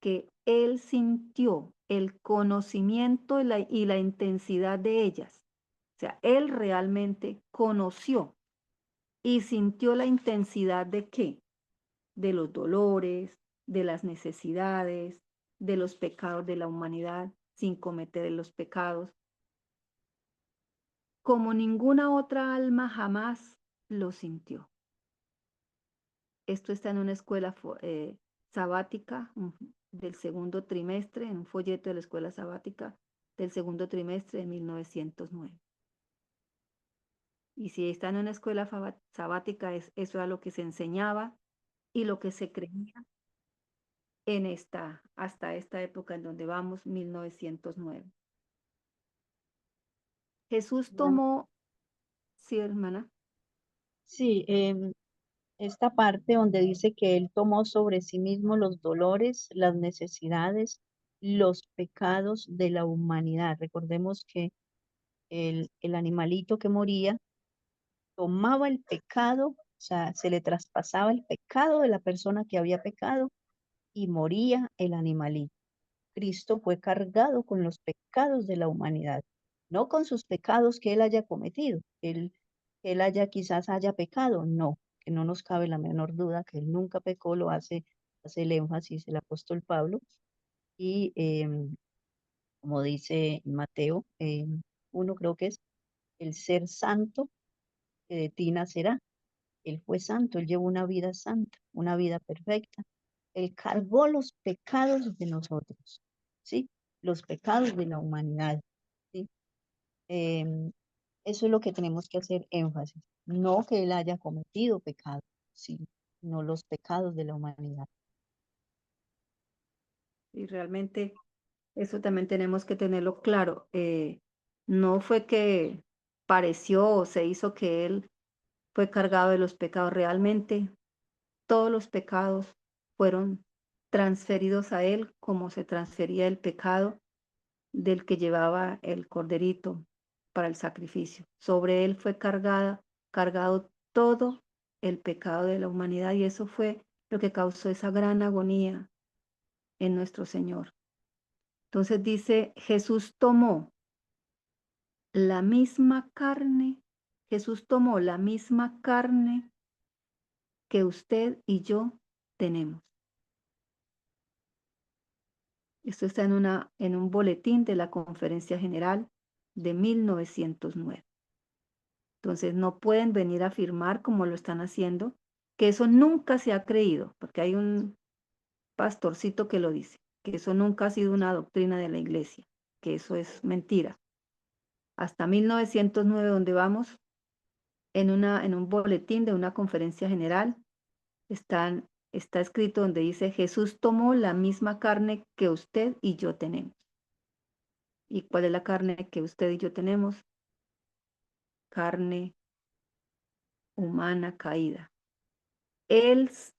que Él sintió el conocimiento y la intensidad de ellas. O sea, Él realmente conoció y sintió la intensidad de qué? De los dolores, de las necesidades, de los pecados de la humanidad sin cometer los pecados, como ninguna otra alma jamás lo sintió. Esto está en una escuela sabática del segundo trimestre, en un folleto de la escuela sabática del segundo trimestre de 1909. Y si está en una escuela sabática, eso era lo que se enseñaba y lo que se creía hasta esta época en donde vamos, 1909. Jesús tomó, sí, hermana. Sí, esta parte donde dice que Él tomó sobre sí mismo los dolores, las necesidades, los pecados de la humanidad. Recordemos que el animalito que moría tomaba el pecado, o sea, se le traspasaba el pecado de la persona que había pecado y moría el animalito. Cristo fue cargado con los pecados de la humanidad, no con sus pecados que Él haya cometido, que él quizás haya pecado, no, que no nos cabe la menor duda que Él nunca pecó, hace el énfasis el apóstol Pablo, y como dice Mateo 1, creo que es, el ser santo que de ti nacerá. Él fue santo, Él llevó una vida santa, una vida perfecta. Él cargó los pecados de nosotros, ¿sí? Los pecados de la humanidad, ¿sí? Eso es lo que tenemos que hacer énfasis. No que él haya cometido pecado, sino los pecados de la humanidad. Y realmente eso también tenemos que tenerlo claro. No fue que pareció o se hizo que él fue cargado de los pecados. Realmente todos los pecados fueron transferidos a él como se transfería el pecado del que llevaba el corderito para el sacrificio. Sobre él fue cargado todo el pecado de la humanidad y eso fue lo que causó esa gran agonía en nuestro Señor. Entonces dice, la misma carne, Jesús tomó la misma carne que usted y yo tenemos. Esto está en un boletín de la Conferencia General de 1909. Entonces no pueden venir a afirmar, como lo están haciendo, que eso nunca se ha creído, porque hay un pastorcito que lo dice, que eso nunca ha sido una doctrina de la iglesia, que eso es mentira. Hasta 1909, donde vamos, en un boletín de una conferencia general, está escrito donde dice, Jesús tomó la misma carne que usted y yo tenemos. ¿Y cuál es la carne que usted y yo tenemos? Carne humana caída.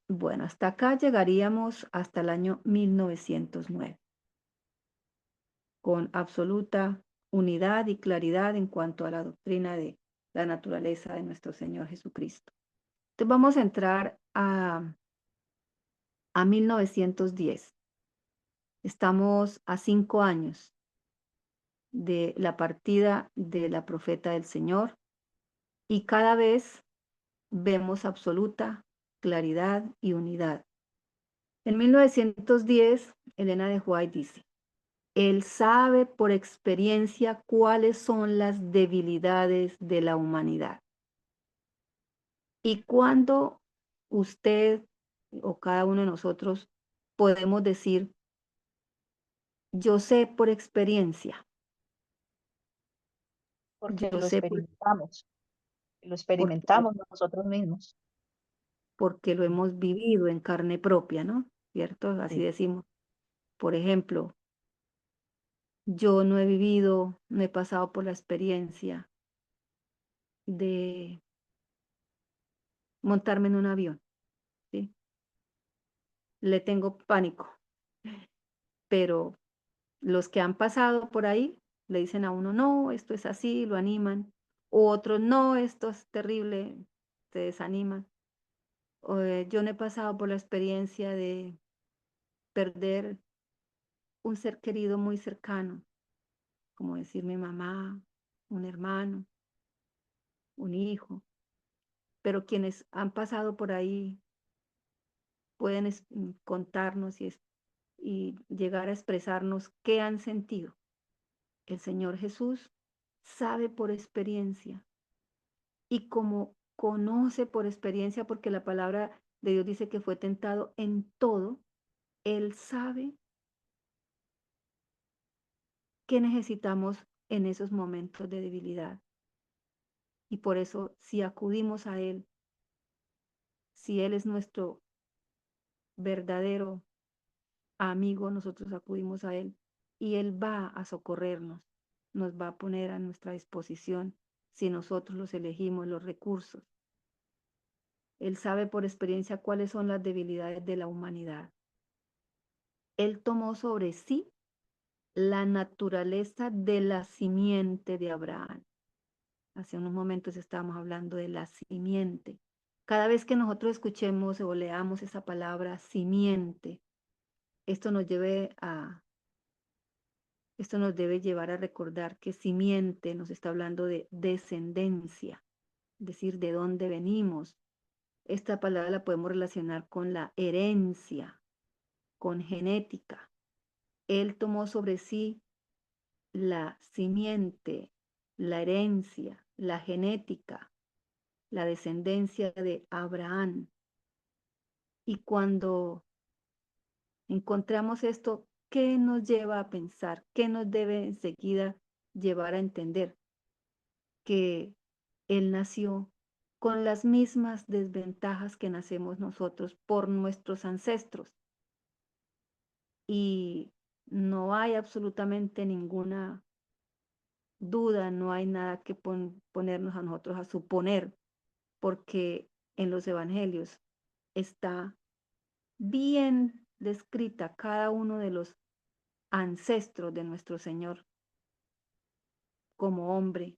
Bueno, hasta acá llegaríamos hasta el año 1909, con absoluta unidad y claridad en cuanto a la doctrina de la naturaleza de nuestro Señor Jesucristo. Entonces vamos a entrar a 1910. Estamos a 5 años de la partida de la profeta del Señor y cada vez vemos absoluta claridad y unidad. En 1910, Elena de White dice, él sabe por experiencia cuáles son las debilidades de la humanidad. Y cuando usted o cada uno de nosotros podemos decir, yo sé por experiencia, Porque yo sé lo porque, experimentamos nosotros mismos. porque lo hemos vivido en carne propia, ¿no? ¿Cierto? Así Sí. decimos. Por ejemplo, yo no he vivido, no he pasado por la experiencia de montarme en un avión, ¿sí? Le tengo pánico, pero los que han pasado por ahí le dicen a uno, no, esto es así, lo animan, o otros, no, esto es terrible, te desaniman. Yo no he pasado por la experiencia de perder un ser querido muy cercano, como decir mi mamá, un hermano, un hijo, pero quienes han pasado por ahí pueden contarnos y llegar a expresarnos qué han sentido. El Señor Jesús sabe por experiencia y como conoce por experiencia, porque la palabra de Dios dice que fue tentado en todo, Él sabe qué necesitamos en esos momentos de debilidad. Y por eso, si acudimos a Él, si Él es nuestro verdadero amigo, nosotros acudimos a Él y Él va a socorrernos, nos va a poner a nuestra disposición si nosotros los elegimos, los recursos. Él sabe por experiencia cuáles son las debilidades de la humanidad. Él tomó sobre sí la naturaleza de la simiente de Abraham. Hace unos momentos estábamos hablando de la simiente. Cada vez que nosotros escuchemos o leamos esa palabra simiente, esto nos debe llevar a recordar que simiente nos está hablando de descendencia, es decir, de dónde venimos. Esta palabra la podemos relacionar con la herencia, con genética. Él tomó sobre sí la simiente, la herencia, la genética, la descendencia de Abraham. Y cuando encontramos esto, ¿qué nos lleva a pensar? ¿Qué nos debe enseguida llevar a entender? que Él nació con las mismas desventajas que nacemos nosotros por nuestros ancestros. Y no hay absolutamente ninguna duda, no hay nada que ponernos a nosotros a suponer, porque en los evangelios está bien descrita cada uno de los ancestros de nuestro Señor como hombre,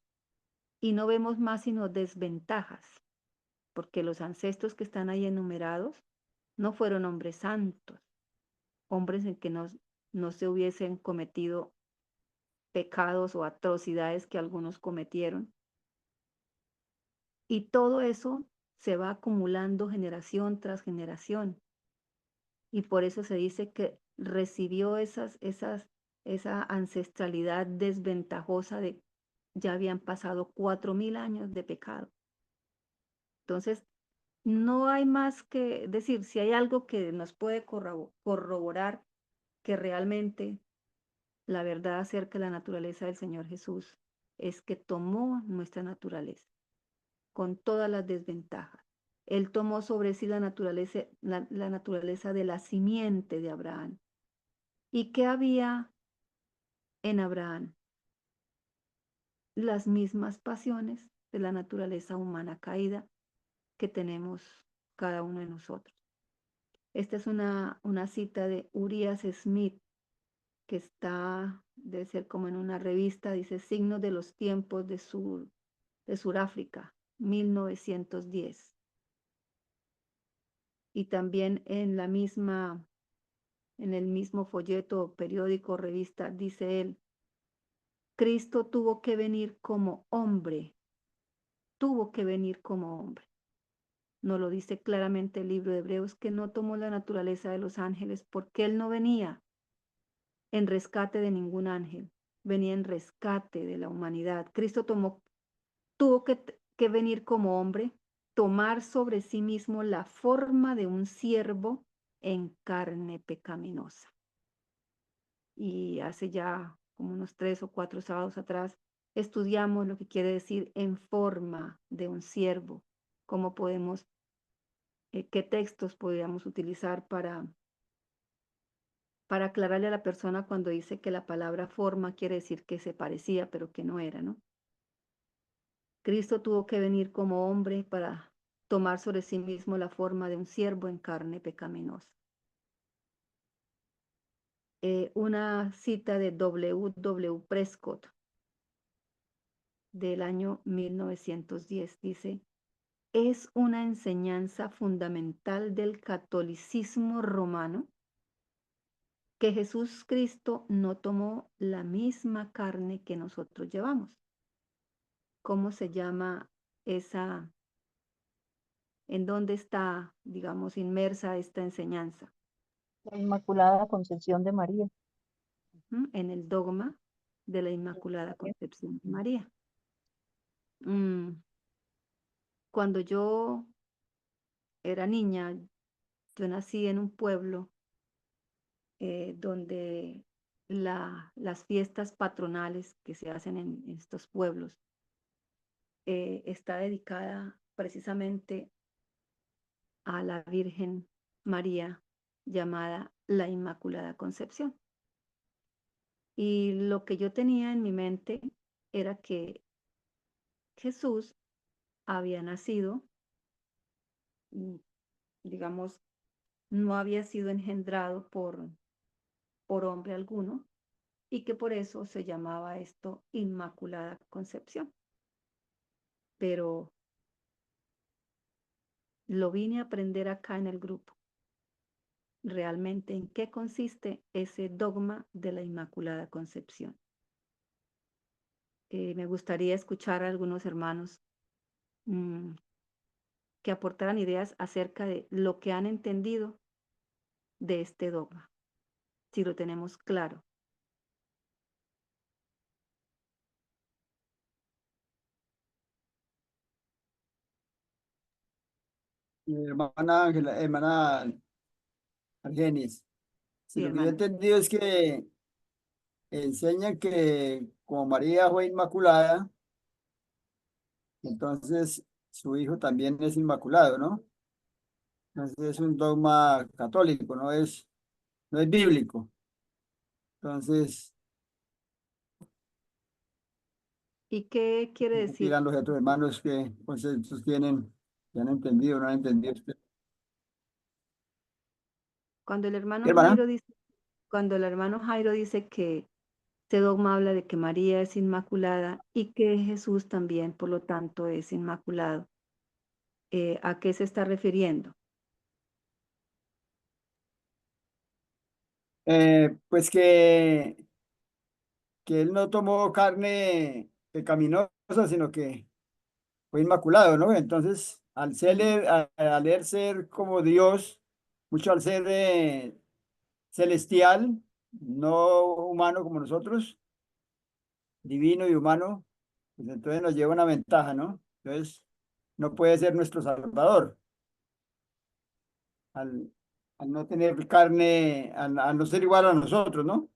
y no vemos más sino desventajas, porque los ancestros que están ahí enumerados no fueron hombres santos, hombres en que no se hubiesen cometido pecados o atrocidades que algunos cometieron. Y todo eso se va acumulando generación tras generación. Y por eso se dice que recibió esa ancestralidad desventajosa de ya habían pasado 4000 años de pecado. Entonces, no hay más que decir, si hay algo que nos puede corroborar que realmente la verdad acerca de la naturaleza del Señor Jesús es que tomó nuestra naturaleza con todas las desventajas. Él tomó sobre sí la naturaleza de la simiente de Abraham. ¿Y qué había en Abraham? Las mismas pasiones de la naturaleza humana caída que tenemos cada uno de nosotros. Esta es una cita de Urias Smith, que está, debe ser como en una revista, dice Signos de los tiempos de Suráfrica, 1910. Y también en el mismo folleto, periódico, revista, dice él, Cristo tuvo que venir como hombre, tuvo que venir como hombre. Nos lo dice claramente el libro de Hebreos, que no tomó la naturaleza de los ángeles porque él no venía en rescate de ningún ángel, venía en rescate de la humanidad. Cristo tuvo que venir como hombre, tomar sobre sí mismo la forma de un siervo en carne pecaminosa. Y hace ya como unos 3 o 4 sábados atrás estudiamos lo que quiere decir en forma de un siervo, cómo podemos, qué textos podríamos utilizar para aclararle a la persona cuando dice que la palabra forma quiere decir que se parecía, pero que no era, ¿no? Cristo tuvo que venir como hombre para tomar sobre sí mismo la forma de un siervo en carne pecaminosa. Una cita de W. Prescott del año 1910 dice, es una enseñanza fundamental del catolicismo romano que Jesús Cristo no tomó la misma carne que nosotros llevamos. ¿Cómo se llama esa? ¿En dónde está, digamos, inmersa esta enseñanza? La Inmaculada Concepción de María. En el dogma de la Inmaculada Concepción de María. Cuando yo era niña, yo nací en un pueblo donde las fiestas patronales que se hacen en estos pueblos está dedicada precisamente a la Virgen María llamada la Inmaculada Concepción. Y lo que yo tenía en mi mente era que Jesús había nacido, digamos, no había sido engendrado por hombre alguno y que por eso se llamaba esto Inmaculada Concepción. Pero lo vine a aprender acá en el grupo. Realmente en qué consiste ese dogma de la Inmaculada Concepción. Me gustaría escuchar a algunos hermanos que aportaran ideas acerca de lo que han entendido de este dogma, si lo tenemos claro. Mi hermana Ángela, hermana Argenis, Sí, lo que yo he hermana. entendido es que enseñan que como María fue inmaculada, Entonces, su hijo también es inmaculado, ¿no? Entonces, es un dogma católico, no es bíblico. Entonces, ¿Y qué quiere no decir? digan los otros hermanos que conceptos tienen, que han entendido, no han entendido. Cuando el ¿Qué, hermano hermana? Jairo dice, cuando el hermano Jairo dice que este dogma habla de que María es inmaculada y que Jesús también, por lo tanto, es inmaculado, ¿a qué se está refiriendo? Pues que él no tomó carne pecaminosa, sino que fue inmaculado, ¿no? Entonces, al él ser como Dios, mucho al ser celestial, no humano como nosotros, divino y humano, pues entonces nos lleva una ventaja, ¿no? Entonces, no puede ser nuestro Salvador al, al no tener carne, al no ser igual a nosotros, ¿no?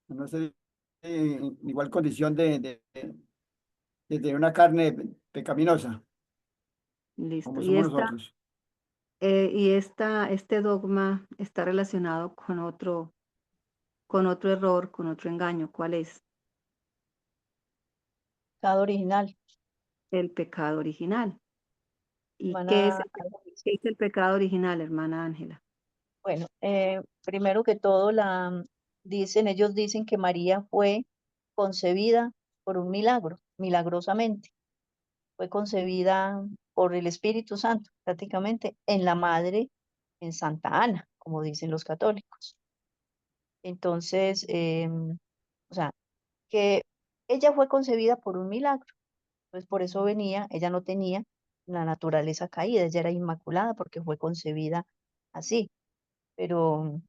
Al no ser igual condición de tener una carne pecaminosa, Listo. como Y somos nosotros. este dogma está relacionado con otro error, con otro engaño. ¿Cuál es? Pecado original. El pecado original. ¿Y Hermana, qué es el pecado original, hermana Ángela? bueno, primero que todo, ellos dicen que María fue concebida por un milagro, milagrosamente. Fue concebida por el Espíritu Santo, prácticamente, en la madre, en Santa Ana, como dicen los católicos. Entonces, o sea, que ella fue concebida por un milagro, pues por eso venía, ella no tenía la naturaleza caída, ella era inmaculada porque fue concebida así, pero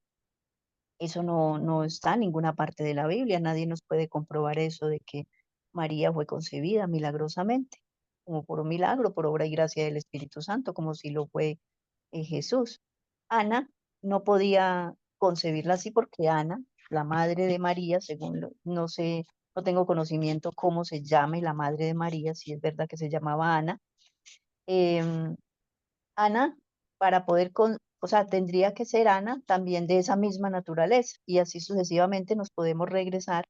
eso no está en ninguna parte de la Biblia, nadie nos puede comprobar eso de que María fue concebida milagrosamente, como por un milagro, por obra y gracia del Espíritu Santo, como si lo fue Jesús. Ana no podía concebirla así porque Ana, la madre de María, no sé, no tengo conocimiento cómo se llame la madre de María, si es verdad que se llamaba Ana. em, Ana, para o sea, tendría que ser Ana también de esa misma naturaleza y así sucesivamente nos podemos regresar.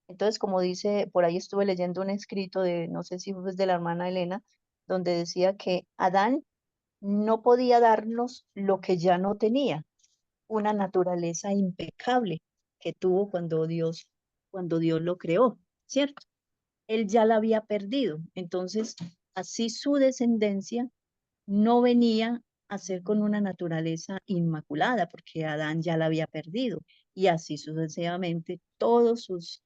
Entonces, como dice, por ahí estuve leyendo un escrito de, no sé si fue de la hermana Elena, donde decía que Adán no podía darnos lo que ya no tenía, una naturaleza impecable que tuvo cuando Dios lo creó, ¿cierto? Él ya la había perdido. Entonces, así su descendencia no venía a ser con una naturaleza inmaculada, porque Adán ya la había perdido, y así sucesivamente todos sus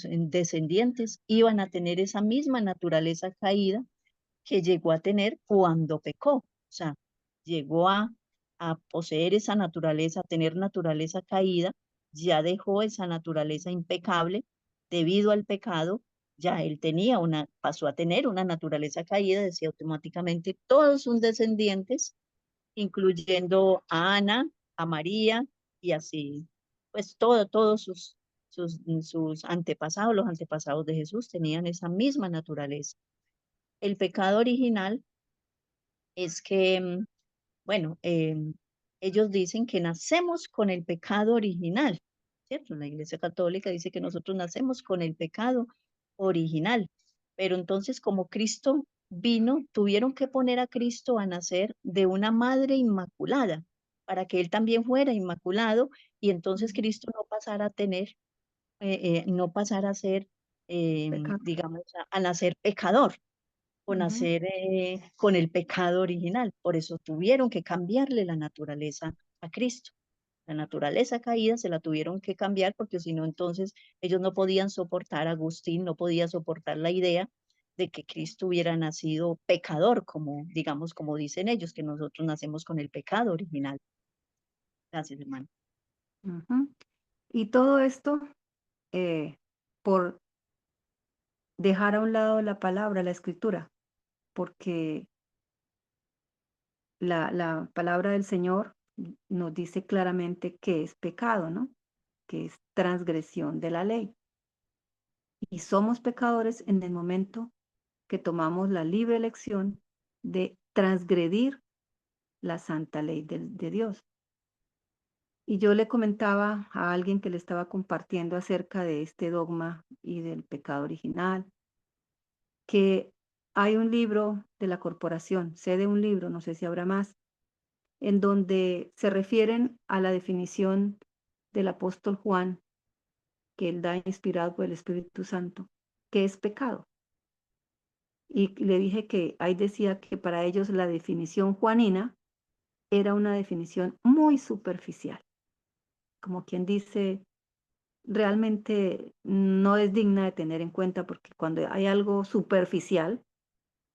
descendientes iban a tener esa misma naturaleza caída que llegó a tener cuando pecó. O sea, llegó a poseer esa naturaleza, a tener naturaleza caída, ya dejó esa naturaleza impecable debido al pecado, ya él pasó a tener una naturaleza caída, decía automáticamente todos sus descendientes, incluyendo a Ana, a María y así, pues todos sus antepasados, los antepasados de Jesús tenían esa misma naturaleza. El pecado original es que, bueno, ellos dicen que nacemos con el pecado original, ¿cierto? La Iglesia Católica dice que nosotros nacemos con el pecado original, pero entonces como Cristo vino, tuvieron que poner a Cristo a nacer de una madre inmaculada para que él también fuera inmaculado y entonces Cristo no pasara a tener, no pasara a ser, Pecado. digamos, a nacer pecador con Ujú. hacer con el pecado original. Por eso tuvieron que cambiarle la naturaleza a Cristo. La naturaleza caída se la tuvieron que cambiar porque si no, entonces ellos no podían soportar, Agustín no podía soportar la idea de que Cristo hubiera nacido pecador, como digamos, como dicen ellos, que nosotros nacemos con el pecado original. Gracias, hermano. Ujú. Y todo esto por dejar a un lado la palabra, la escritura, porque la palabra del Señor nos dice claramente que es pecado, ¿no? Que es transgresión de la ley. Y somos pecadores en el momento que tomamos la libre elección de transgredir la santa ley de Dios. Y yo le comentaba a alguien que le estaba compartiendo acerca de este dogma y del pecado original, que hay un libro de la corporación, sé de un libro, no sé si habrá más, en donde se refieren a la definición del apóstol Juan, que él da inspirado por el Espíritu Santo, que es pecado. Y le dije que ahí decía que para ellos la definición juanina era una definición muy superficial, como quien dice, realmente no es digna de tener en cuenta, porque cuando hay algo superficial,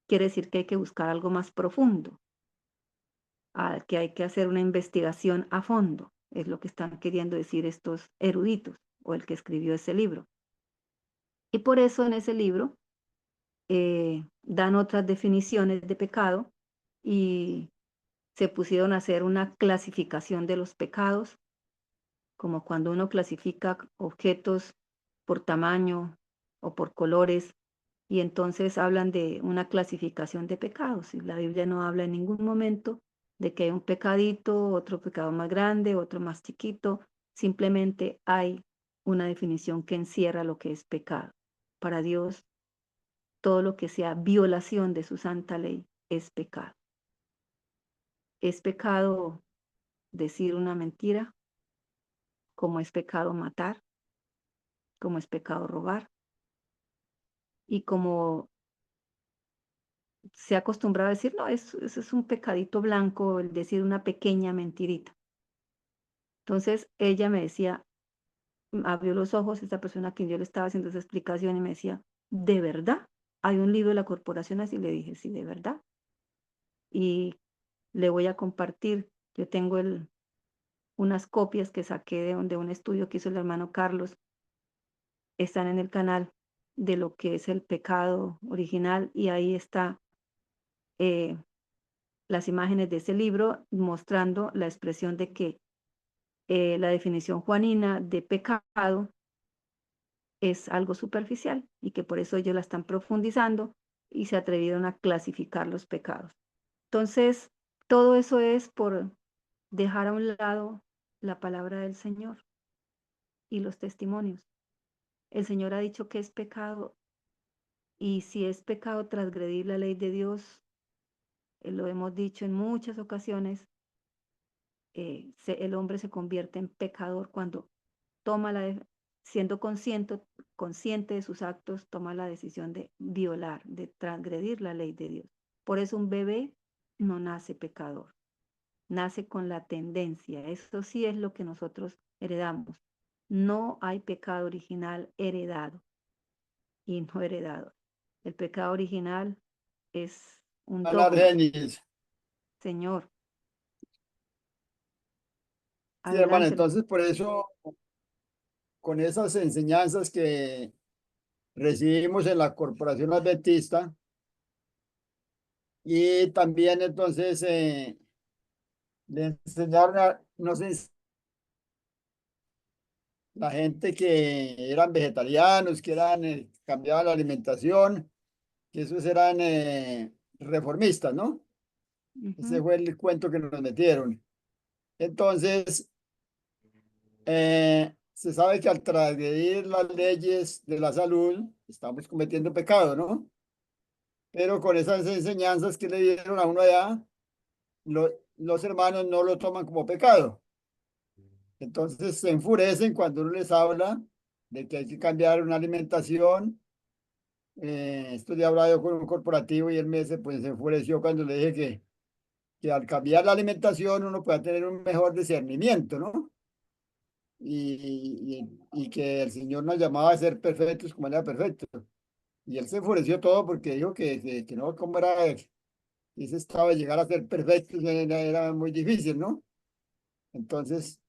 quiere decir que hay que buscar algo más profundo, que hay que hacer una investigación a fondo, es lo que están queriendo decir estos eruditos o el que escribió ese libro. Y por eso en ese libro dan otras definiciones de pecado y se pusieron a hacer una clasificación de los pecados, como cuando uno clasifica objetos por tamaño o por colores, y entonces hablan de una clasificación de pecados. Y la Biblia no habla en ningún momento de que hay un pecadito, otro pecado más grande, otro más chiquito. Simplemente hay una definición que encierra lo que es pecado. Para Dios, todo lo que sea violación de su santa ley es pecado. Es pecado decir una mentira, como es pecado matar, como es pecado robar, y como se ha acostumbrado a decir, no, eso es un pecadito blanco, el decir una pequeña mentirita. Entonces ella me decía, abrió los ojos, esta persona a quien yo le estaba haciendo esa explicación, y me decía, ¿de verdad? ¿Hay un libro de la corporación así? Le dije, sí, de verdad. Y le voy a compartir, yo tengo unas copias que saqué de un estudio que hizo el hermano Carlos, están en el canal de lo que es el pecado original, y ahí está las imágenes de ese libro mostrando la expresión de que la definición juanina de pecado es algo superficial y que por eso ellos la están profundizando y se atrevieron a clasificar los pecados. Entonces, todo eso es por dejar a un lado la palabra del Señor y los testimonios. El Señor ha dicho que es pecado, y si es pecado transgredir la ley de Dios, lo hemos dicho en muchas ocasiones, el hombre se convierte en pecador cuando toma siendo consciente de sus actos, toma la decisión de violar, de transgredir la ley de Dios. Por eso un bebé no nace pecador, nace con la tendencia. Eso sí es lo que nosotros heredamos. No hay pecado original heredado y no heredado. El pecado original es un Hablar dogma. Génesis. Señor, Sí, hermano, adelante. entonces por eso, con esas enseñanzas que recibimos en la Corporación Adventista, y también entonces le enseñaron la gente que eran vegetarianos, que eran, cambiaban la alimentación, que esos eran reformistas, ¿no? Ese Ujú. fue el cuento que nos metieron. Entonces, se sabe que al transgredir las leyes de la salud, estamos cometiendo pecado, ¿no? Pero con esas enseñanzas que le dieron a uno allá, los hermanos no lo toman como pecado. Entonces se enfurecen cuando uno les habla de que hay que cambiar una alimentación. Esto ya he hablado con un corporativo y él pues, se enfureció cuando le dije que al cambiar la alimentación uno puede tener un mejor discernimiento, ¿no? Y que el Señor nos llamaba a ser perfectos como Él era perfecto. Y él se enfureció todo porque dijo que no, cómo era ese estado de llegar a ser perfecto, era muy difícil, ¿no? Entonces,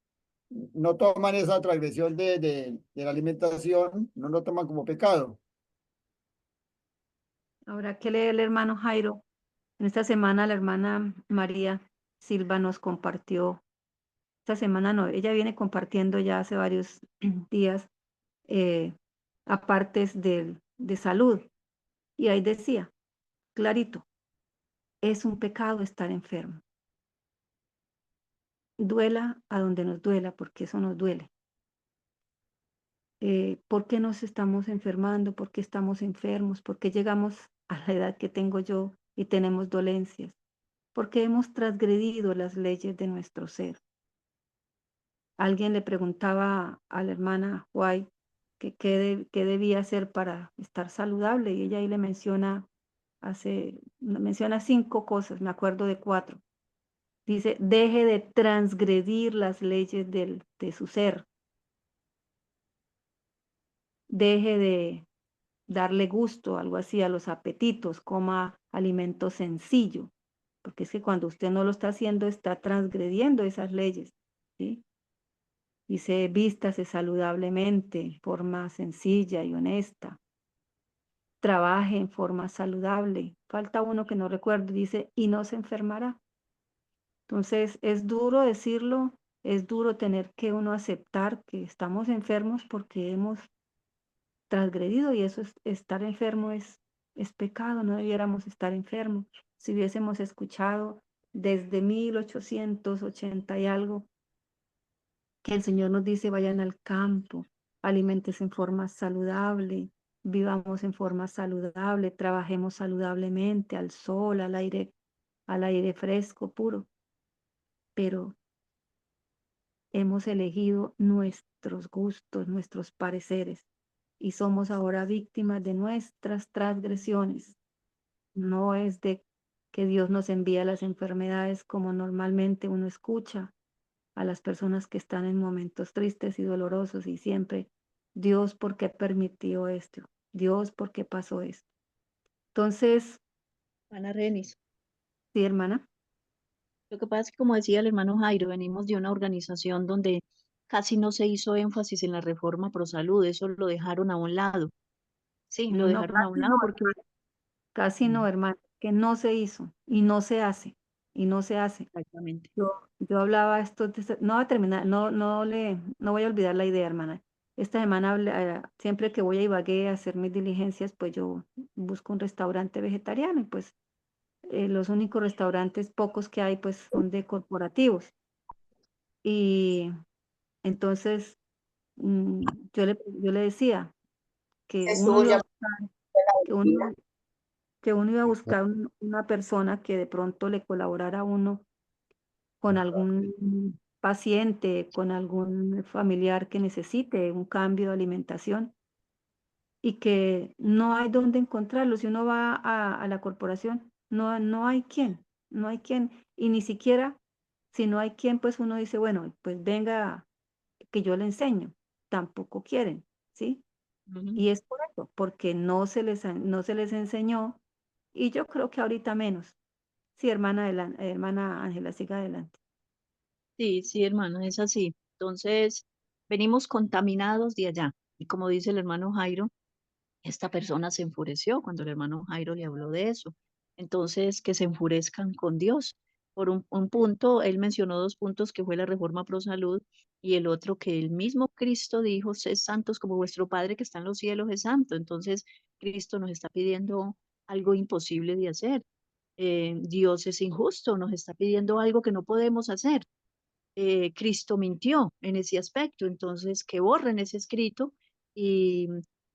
no toman esa transgresión de la alimentación, no lo toman como pecado. Ahora que lee el hermano Jairo, en esta semana la hermana María Silva nos compartió, esta semana no, ella viene compartiendo ya hace varios días, apartes de salud. Y ahí decía, clarito. Es un pecado estar enfermo. Duela a donde nos duela, porque eso nos duele. ¿Por qué nos estamos enfermando? ¿Por qué estamos enfermos? ¿Por qué llegamos a la edad que tengo yo y tenemos dolencias? Porque hemos transgredido las leyes de nuestro ser. Alguien le preguntaba a la hermana White que qué debía hacer para estar saludable, y ella ahí le menciona 5 cosas, me acuerdo de 4. Dice, deje de transgredir las leyes de su ser. Deje de darle gusto, algo así, a los apetitos, coma alimento sencillo, porque es que cuando usted no lo está haciendo, está transgrediendo esas leyes, ¿sí? Dice, vístase saludablemente, forma sencilla y honesta. Trabaje en forma saludable. Falta uno que no recuerdo, dice, y no se enfermará. Entonces, es duro decirlo, es duro tener que uno aceptar que estamos enfermos porque hemos transgredido, y eso es, estar enfermo es pecado, no debiéramos estar enfermos. Si hubiésemos escuchado desde 1880 y algo, que el Señor nos dice, vayan al campo, aliméntense en forma saludable, vivamos en forma saludable, trabajemos saludablemente, al sol, al aire fresco, puro, pero hemos elegido nuestros gustos, nuestros pareceres, y somos ahora víctimas de nuestras transgresiones. No es de que Dios nos envía las enfermedades como normalmente uno escucha a las personas que están en momentos tristes y dolorosos, y siempre, Dios, ¿por qué permitió esto? Dios, ¿por qué pasó esto? Entonces, Ana Renis. sí, hermana. Lo que pasa es que, como decía el hermano Jairo, venimos de una organización donde casi no se hizo énfasis en la reforma pro salud, eso lo dejaron a un lado. Sí, lo No, dejaron a un lado porque casi no, hermana, que no se hizo y no se hace, y no se hace. exactamente. Yo hablaba esto, no voy a terminar, no voy a olvidar la idea, hermana. Esta semana siempre que voy a Ibagué a hacer mis diligencias, pues yo busco un restaurante vegetariano, y pues los únicos restaurantes pocos que hay pues son de corporativos. Y entonces yo le decía que Es uno iba a suya. buscar, que uno, que uno iba a buscar una persona que de pronto le colaborara a uno con algún paciente, con algún familiar que necesite un cambio de alimentación, y que no hay dónde encontrarlo. Si uno va a la corporación, no hay quien, no hay quien, y ni siquiera si no hay quien, pues uno dice, bueno, pues venga, que yo le enseño. Tampoco quieren, ¿sí? Ujú. Y es por eso, porque no se les enseñó, y yo creo que ahorita menos. Sí, hermana Ángela, siga adelante. Sí, sí, hermano, es así. Entonces, venimos contaminados de allá. Y como dice el hermano Jairo, esta persona se enfureció cuando el hermano Jairo le habló de eso. Entonces, que se enfurezcan con Dios. Por un punto, él mencionó 2 puntos, que fue la reforma pro salud, y el otro que el mismo Cristo dijo, sed santos como vuestro Padre que está en los cielos es santo. Entonces, Cristo nos está pidiendo algo imposible de hacer. Dios es injusto, nos está pidiendo algo que no podemos hacer. Cristo mintió en ese aspecto, entonces que borren ese escrito y,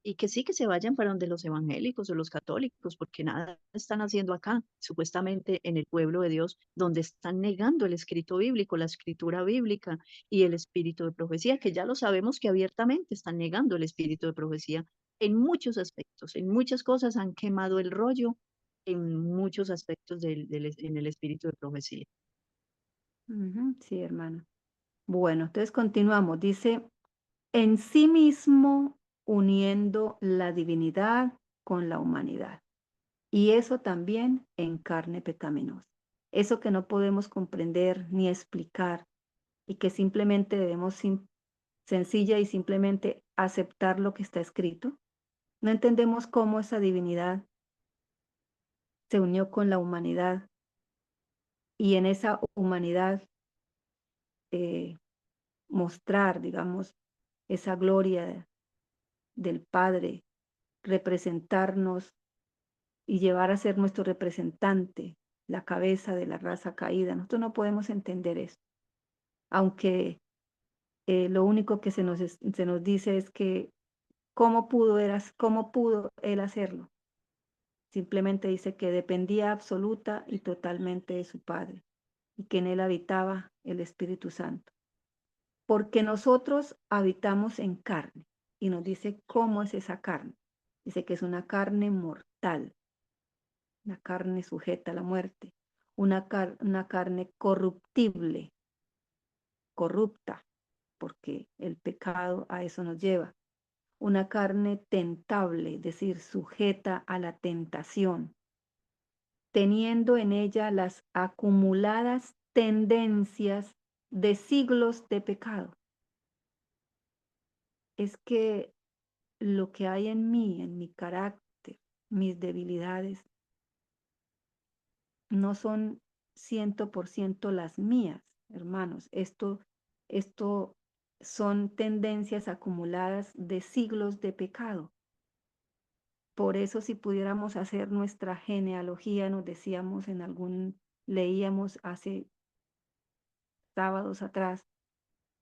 y que sí, que se vayan para donde los evangélicos o los católicos, porque nada están haciendo acá, supuestamente en el pueblo de Dios, donde están negando el escrito bíblico, la escritura bíblica y el espíritu de profecía, que ya lo sabemos que abiertamente están negando el espíritu de profecía en muchos aspectos, en muchas cosas han quemado el rollo en muchos aspectos en el espíritu de profecía. Ujú, sí, hermana. Bueno, entonces continuamos. Dice, en sí mismo uniendo la divinidad con la humanidad. Y eso también en carne pecaminosa. Eso que no podemos comprender ni explicar, y que simplemente debemos sencilla y simplemente aceptar lo que está escrito. No entendemos cómo esa divinidad se unió con la humanidad, y en esa humanidad eh, mostrar, digamos, esa gloria del Padre, representarnos y llevar a ser nuestro representante, la cabeza de la raza caída. Nosotros no podemos entender eso, aunque lo único que se nos dice es que cómo pudo él hacerlo. Simplemente dice que dependía absoluta y totalmente de su Padre y que en él habitaba el Espíritu Santo. Porque nosotros habitamos en carne y nos dice cómo es esa carne. Dice que es una carne mortal, una carne sujeta a la muerte, una carne corruptible, corrupta, porque el pecado a eso nos lleva. Una carne tentable, es decir, sujeta a la tentación, teniendo en ella las acumuladas tendencias de siglos de pecado. Es que lo que hay en mí, en mi carácter, mis debilidades, no son 100% las mías, hermanos. Esto son tendencias acumuladas de siglos de pecado. Por eso, si pudiéramos hacer nuestra genealogía, nos decíamos leíamos hace sábados atrás,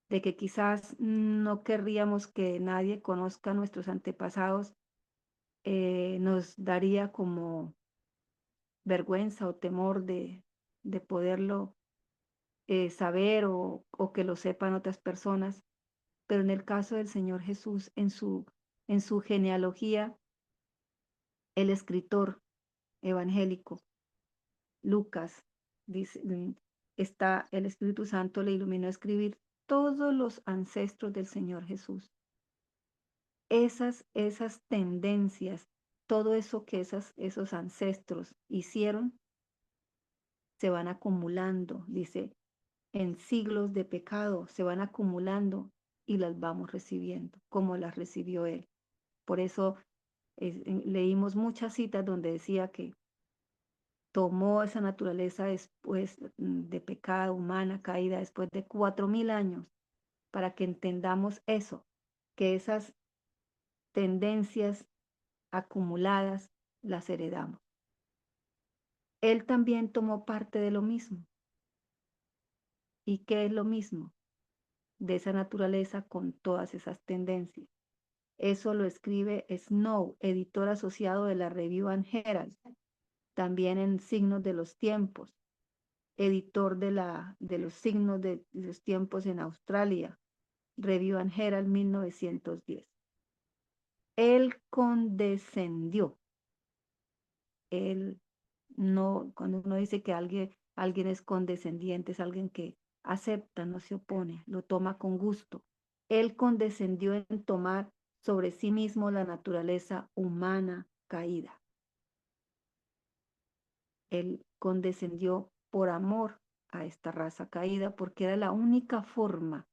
de que quizás no querríamos que nadie conozca nuestros antepasados, nos daría como vergüenza o temor de poderlo saber o que lo sepan otras personas. Pero en el caso del Señor Jesús, en su genealogía, el escritor evangélico Lucas dice, el Espíritu Santo le iluminó a escribir todos los ancestros del Señor Jesús. Esas tendencias, todo eso que esos ancestros hicieron, se van acumulando, dice, en siglos de pecado, se van acumulando y las vamos recibiendo, como las recibió él. Por eso leímos muchas citas donde decía que tomó esa naturaleza después de pecado humana, caída después de 4000 años, para que entendamos eso, que esas tendencias acumuladas las heredamos. Él también tomó parte de lo mismo. ¿Y qué es lo mismo? De esa naturaleza con todas esas tendencias. Eso lo escribe Snow, editor asociado de la Review and Herald, también en Signos de los Tiempos, editor de los Signos de los Tiempos en Australia, Review and Herald 1910. Él condescendió. Él no, cuando uno dice que alguien es condescendiente, es alguien que acepta, no se opone, lo toma con gusto. Él condescendió en tomar sobre sí mismo la naturaleza humana caída. Él condescendió por amor a esta raza caída, porque era la única forma,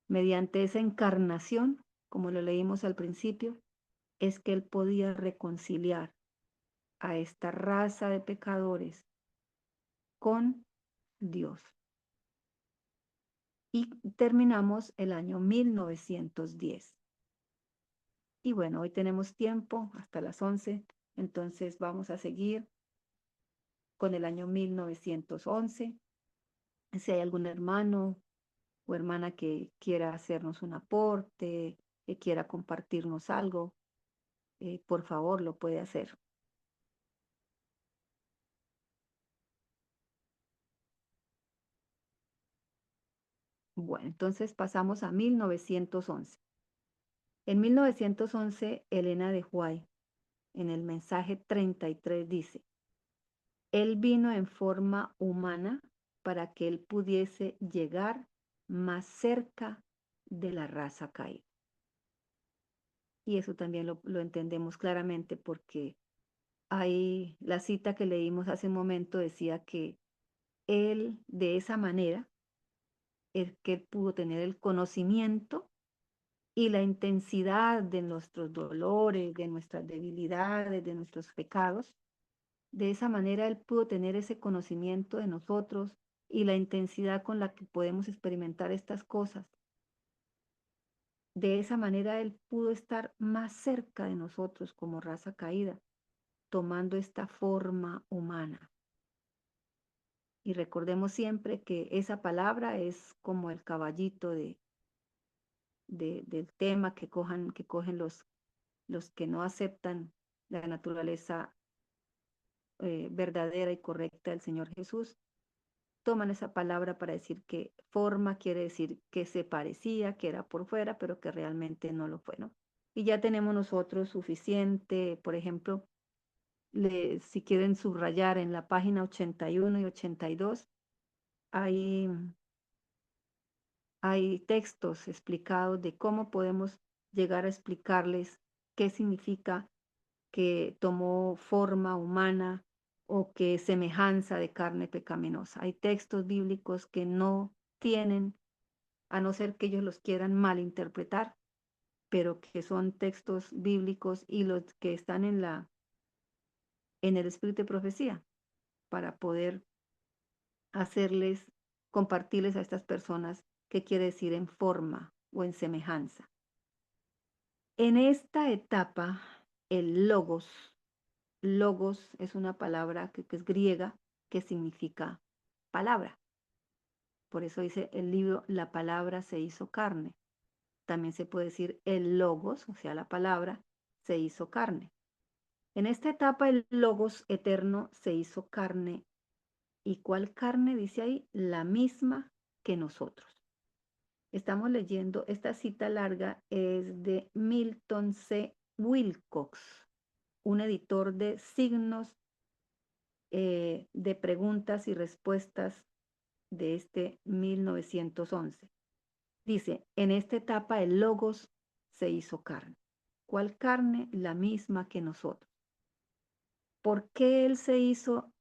mediante esa encarnación, como lo leímos al principio, es que él podía reconciliar a esta raza de pecadores con Dios. Y terminamos el año 1910. Y bueno, hoy tenemos tiempo hasta las 11, entonces vamos a seguir con el año 1911. Si hay algún hermano o hermana que quiera hacernos un aporte, que quiera compartirnos algo, por favor lo puede hacer. Bueno, entonces pasamos a 1911. En 1911, Elena de White, en el mensaje 33, dice: Él vino en forma humana para que él pudiese llegar más cerca de la raza caída. Y eso también lo entendemos claramente porque ahí la cita que leímos hace un momento decía que él de esa manera es que él pudo tener el conocimiento y la intensidad de nuestros dolores, de nuestras debilidades, de nuestros pecados. De esa manera él pudo tener ese conocimiento de nosotros y la intensidad con la que podemos experimentar estas cosas. De esa manera él pudo estar más cerca de nosotros como raza caída, tomando esta forma humana. Y recordemos siempre que esa palabra es como el caballito del tema que cogen los que no aceptan la naturaleza verdadera y correcta del Señor Jesús. Toman esa palabra para decir que forma quiere decir que se parecía, que era por fuera, pero que realmente no lo fue, ¿no? Y ya tenemos nosotros suficiente, por ejemplo, si quieren subrayar en la página 81 y 82, hay textos explicados de cómo podemos llegar a explicarles qué significa que tomó forma humana o que semejanza de carne pecaminosa. Hay textos bíblicos que no tienen, a no ser que ellos los quieran malinterpretar, pero que son textos bíblicos y los que están en el espíritu de profecía para poder compartirles a estas personas qué quiere decir en forma o en semejanza. En esta etapa, el logos es una palabra que es griega, que significa palabra. Por eso dice el libro, la palabra se hizo carne. También se puede decir el logos, o sea, la palabra se hizo carne. En esta etapa el logos eterno se hizo carne. ¿Y cuál carne? Dice ahí, la misma que nosotros. Estamos leyendo, esta cita larga es de Milton C. Wilcox, un editor de signos de preguntas y respuestas de este 1911. Dice, en esta etapa el logos se hizo carne. ¿Cuál carne? La misma que nosotros. ¿Por qué él se hizo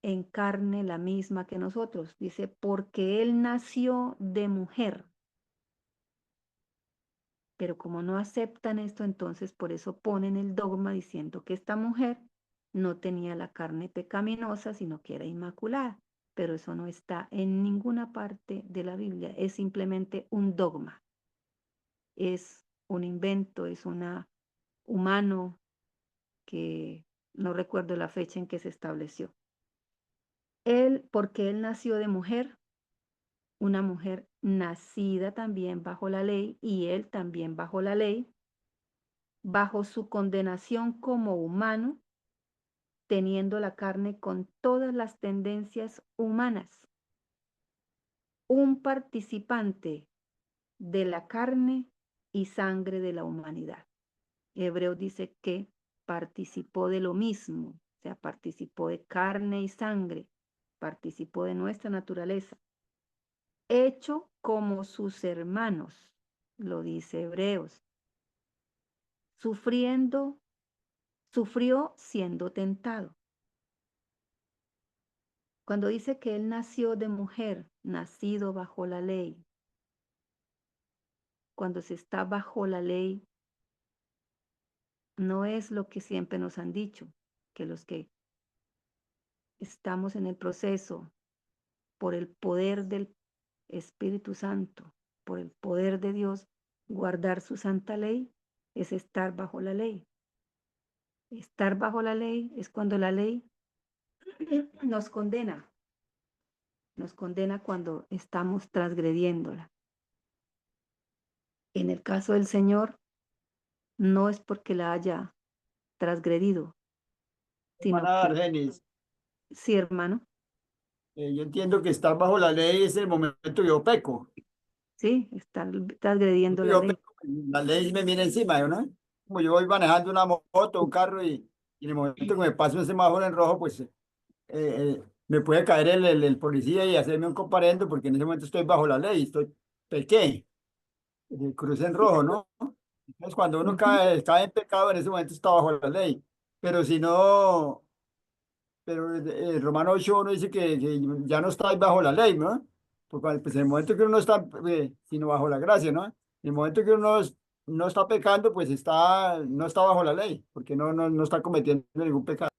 en carne la misma que nosotros? Dice, porque él nació de mujer. Pero como no aceptan esto, entonces por eso ponen el dogma diciendo que esta mujer no tenía la carne pecaminosa, sino que era inmaculada. Pero eso no está en ninguna parte de la Biblia, es simplemente un dogma. Es un invento, es un humano que no recuerdo la fecha en que se estableció. Porque él nació de mujer, una mujer nacida también bajo la ley, y él también bajo la ley, bajo su condenación como humano, teniendo la carne con todas las tendencias humanas. Un participante de la carne y sangre de la humanidad. Hebreos dice que participó de lo mismo, o sea, participó de carne y sangre, participó de nuestra naturaleza, hecho como sus hermanos, lo dice Hebreos, sufrió siendo tentado. Cuando dice que él nació de mujer, nacido bajo la ley, cuando se está bajo la ley, no es lo que siempre nos han dicho, que los que estamos en el proceso por el poder del Espíritu Santo, por el poder de Dios, guardar su santa ley, es estar bajo la ley. Estar bajo la ley es cuando la ley nos condena cuando estamos transgrediéndola. En el caso del Señor, no es porque la haya transgredido, sino Hermana que, Argenis, sí, hermano, yo entiendo que estar bajo la ley es el momento que yo peco. sí, estar transgrediendo la Yo ley. peco, la ley me viene encima, ¿no? Como yo voy manejando una moto, un carro y en el momento que me paso un semáforo en rojo, pues me puede caer el policía y hacerme un comparendo porque en ese momento estoy bajo la ley, pequé, crucé en rojo, ¿no? Entonces cuando uno Ujú. cae en pecado, en ese momento está bajo la ley. Pero si no, pero Romano 8 dice que ya no está bajo la ley, ¿no? Porque pues, en el momento que uno no está, sino bajo la gracia, ¿no? En el momento que uno no está pecando, pues no está bajo la ley, porque no está cometiendo ningún pecado.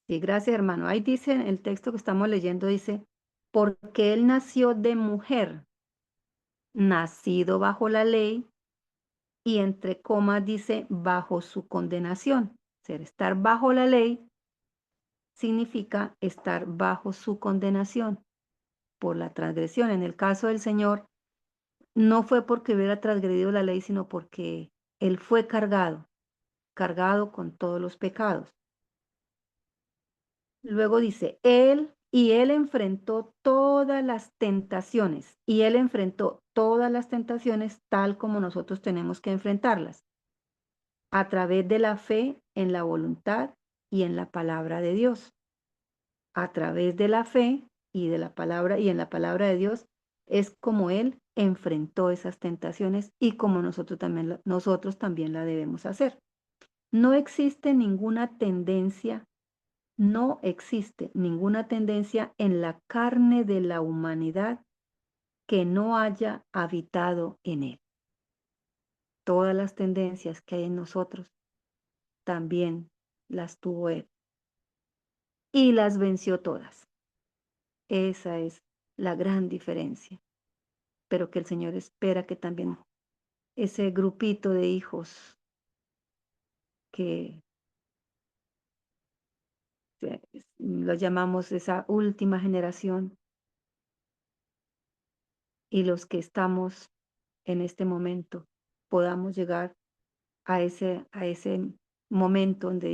Sí, gracias, hermano. Ahí dice, en el texto que estamos leyendo, dice, porque él nació de mujer, nacido bajo la ley, y entre comas dice, bajo su condenación. Ser estar bajo la ley significa estar bajo su condenación por la transgresión. En el caso del Señor, no fue porque hubiera transgredido la ley, sino porque Él fue cargado con todos los pecados. Luego dice, Él enfrentó todas las tentaciones, y Él enfrentó todas las tentaciones tal como nosotros tenemos que enfrentarlas, a través de la fe en la voluntad y en la palabra de Dios. A través de la fe y de la palabra y en la palabra de Dios es como Él enfrentó esas tentaciones y como nosotros también la debemos hacer. No existe ninguna tendencia en la carne de la humanidad que no haya habitado en Él. Todas las tendencias que hay en nosotros también las tuvo Él y las venció todas. Esa es la gran diferencia. Pero que el Señor espera que también ese grupito de hijos que los llamamos esa última generación y los que estamos en este momento podamos llegar a ese momento donde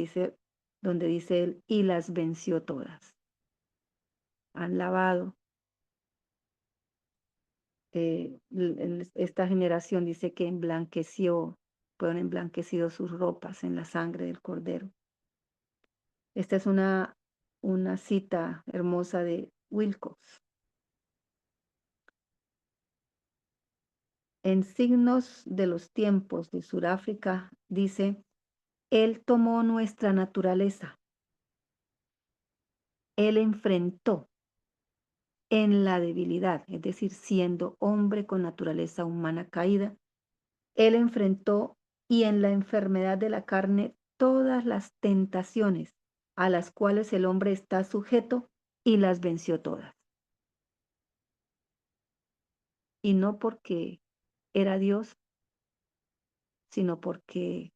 dice él, y las venció todas. Han lavado. Esta generación dice que fueron emblanquecidos sus ropas en la sangre del Cordero. Esta es una cita hermosa de Wilcox. En Signos de los Tiempos de Sudáfrica dice, Él tomó nuestra naturaleza. Él enfrentó en la debilidad, es decir, siendo hombre con naturaleza humana caída, Él enfrentó y en la enfermedad de la carne todas las tentaciones a las cuales el hombre está sujeto y las venció todas. Y no porque era Dios, sino porque